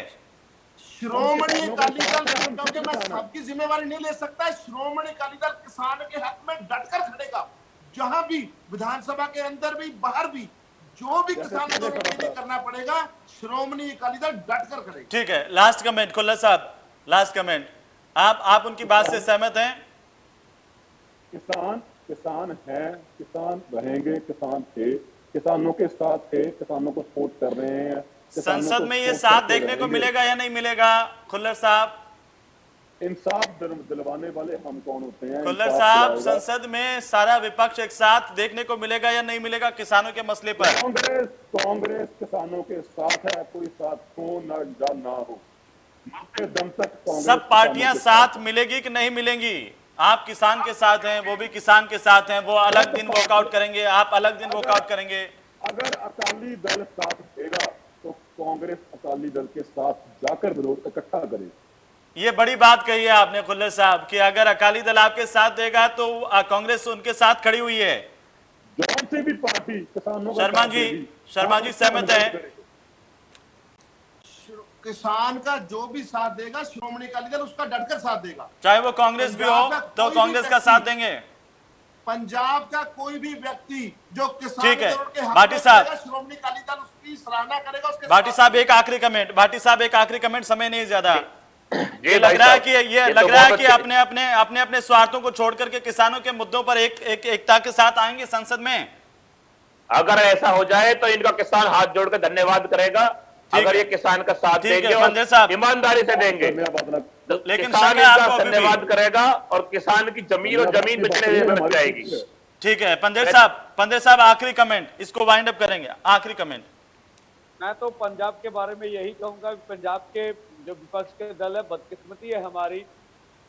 श्रोमणी अकाली दल, क्योंकि मैं सबकी जिम्मेवारी नहीं ले सकता, श्रोमणी अकाली दल किसान के हक में डटकर खड़ेगा। जहां भी विधानसभा के अंदर भी बाहर भी जो भी किसान आंदोलन के लिए करना पड़ेगा, श्रोमणी अकाली दल डटकर करेगा। ठीक है, लास्ट कमेंट खुल्लर साहब, लास्ट कमेंट। आप उनकी बात से सहमत हैं? किसान हैं, किसान रहेंगे, किसान थे, किसानों के साथ थे, किसानों को सपोर्ट कर रहे हैं। संसद में ये साथ देखने को मिलेगा या नहीं मिलेगा खुल्लर साहब? इंसाफ दिलवाने वाले हम कौन होते हैं? खुल्लर इंसाफ साहब, दिलाएगा संसद में सारा विपक्ष एक साथ देखने को मिलेगा या नहीं मिलेगा किसानों के मसले पर? कांग्रेस किसानों के साथ है, कोई साथ हो ना हो, मरते दम तक कांग्रेस सब पार्टियां किसानों के साथ मिलेगी कि नहीं मिलेंगी? आप किसान के साथ हैं, वो भी किसान के साथ हैं, वो अलग दिन वॉकआउट करेंगे, आप अलग दिन वॉकआउट करेंगे। अगर अकाली दल साथ देगा तो कांग्रेस अकाली दल के साथ जाकर विरोध इकट्ठा करे। ये बड़ी बात कही है आपने खुल्लर साहब कि अगर अकाली दल आपके साथ देगा तो कांग्रेस उनके साथ खड़ी हुई है। जौन से भी पार्टी किसानों का शर्मा साथ जी, देगी, शर्मा जी सहमत हैं? किसान का जो भी साथ देगा श्रोमणी अकाली दल उसका डटकर साथ देगा, चाहे वो कांग्रेस भी हो तो कांग्रेस का साथ देंगे। पंजाब का कोई भी व्यक्ति जो किसान ठीक है, आंदोलन के हक भाटी में साहब। करेगा, श्रोमणी अकाली दल उसकी सराहना करेगा, उसके भाटी साथ साहब एक आखिरी कमेंट, भाटी साहब एक आखिरी कमेंट, समय नहीं ज्यादा। जी ये भाई लग रहा है साहब, कि ये तो लग रहा है बहुत कि अच्छे- अपने अपने स्वार्थों को छोड़ करके किसानों के मुद्दों पर एकता के साथ आएंगे संसद में। अगर ऐसा हो जाए तो इनका किसान हाथ जोड़ कर धन्यवाद करेगा। अगर ये किसान का साथ ठीक है, देंगे पंडित और साहब। ईमानदारी से देंगे धन्यवाद। तो लेकिन किसान समय आपको इनका अभी भी- धन्यवाद करेगा और किसान की जमीन और जमीन बेचने में बच जाएगी। ठीक है पंडित साहब आखिरी कमेंट, इसको वाइंड अप करेंगे, आखिरी कमेंट। मैं तो पंजाब के बारे में यही कहूंगा कि पंजाब के जो विपक्ष के दल है, बदकिस्मती है हमारी,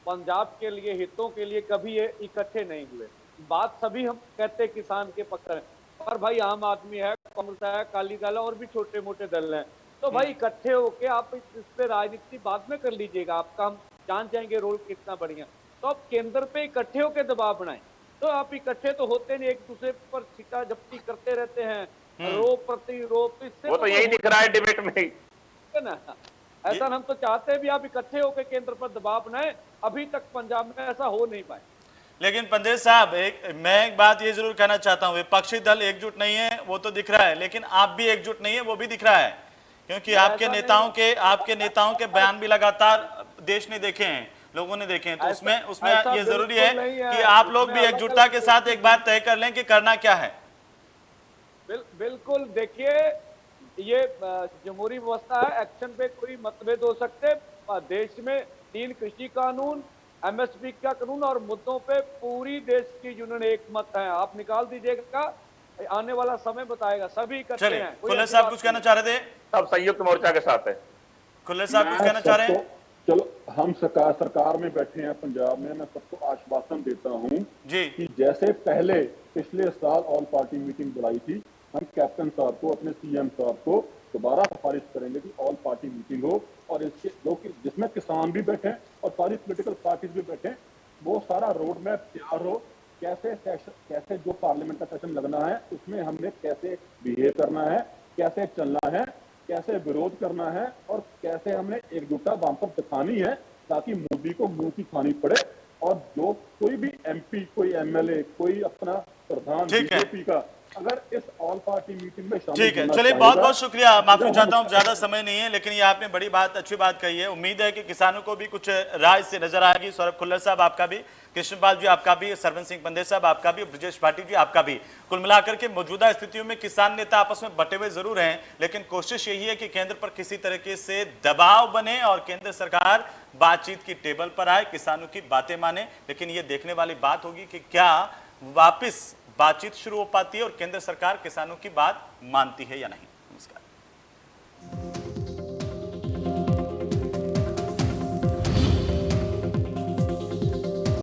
पंजाब के लिए हितों के लिए कभी ये इकट्ठे नहीं हुए। बात सभी हम कहते हैं किसान के पक्ष में, और भाई आम आदमी है, कांग्रेस है, अकाली दल है और भी छोटे मोटे दल हैं, तो भाई इकट्ठे होके आप इस पे राजनीति बाद में कर लीजिएगा, आपका हम जान जाएंगे रोल कितना बढ़िया। तो आप केंद्र पे इकट्ठे होके दबाव बनाएं, तो आप इकट्ठे तो होते नहीं, एक दूसरे पर छिटा झपटी करते रहते हैं, रोप प्रतिरोप, इससे वो तो यही दिख रहा है डिबेट में ही। है ना। ऐसा हम तो चाहते हैं भी आप इकट्ठे होकर केंद्र पर दबाव बनाएं, अभी तक पंजाब में ऐसा हो नहीं पाए। लेकिन पंडित साहब मैं एक बात ये जरूर कहना चाहता हूँ, विपक्षी दल एकजुट नहीं है वो तो दिख रहा है, लेकिन आप भी एकजुट नहीं है वो भी दिख रहा है, क्योंकि आपके नेताओं के बयान भी लगातार देश ने देखे हैं, लोगों ने देखे हैं, तो उसमें ये जरूरी है कि आप लोग भी एकजुटता के साथ एक बार तय कर लें कि करना क्या है। बिल्कुल, देखिए ये जमहूरी व्यवस्था है, एक्शन पे कोई मतभेद हो सकते, देश में 3 कृषि कानून, एमएसपी का कानून और मुद्दों पे पूरी देश की यूनियन एक मत है, आप निकाल दीजिएगा, आने वाला समय बताएगा, सभी इकट्ठे हैं। खुल्लर साहब कुछ कहना चाह रहे थे? सब संयुक्त मोर्चा के साथ है। खुल्लर साहब कुछ कहना चाह रहे हैं? चलो हम सरकार में बैठे हैं पंजाब में, मैं सबको आश्वासन देता हूं जी कि जैसे पहले पिछले साल ऑल पार्टी मीटिंग बुलाई थी, हम कैप्टन साहब को, अपने सीएम साहब को दोबारा सिफारिश करेंगे कि ऑल पार्टी मीटिंग हो, और इसके जिसमें किसान भी बैठे और सारी पॉलिटिकल पार्टीज भी बैठे, वो सारा रोड मैप तैयार हो, कैसे जो पार्लियामेंट का सेशन लगना है उसमें हमने कैसे बिहेव करना है, कैसे चलना है, कैसे विरोध करना है, और कैसे हमने एकजुटता वहां पर दिखानी है, ताकि मोदी को मुंह की खानी पड़े, और जो कोई भी एमपी, कोई एमएलए, कोई अपना प्रधान बीजेपी का अगर इस ऑल पार्टी मीटिंग में शामिल ठीक है, चलिए बहुत बहुत शुक्रिया, माफी चाहता हूँ ज्यादा समय नहीं है, लेकिन ये आपने बड़ी बात, अच्छी बात कही है। उम्मीद है कि किसानों को भी कुछ राय से नजर आएगी। सौरभ खुल्लर साहब आपका भी, कृष्णपाल जी आपका भी, सरवन सिंह पंडे साहब आपका भी, ब्रजेश भाटी जी आपका भी। कुल मिलाकर के मौजूदा स्थितियों में किसान नेता आपस में बटे हुए जरूर हैं, लेकिन कोशिश यही है कि केंद्र पर किसी तरीके से दबाव बने और केंद्र सरकार बातचीत की टेबल पर आए, किसानों की बातें माने। लेकिन ये देखने वाली बात होगी कि क्या वापिस बातचीत शुरू हो पाती है और केंद्र सरकार किसानों की बात मानती है या नहीं।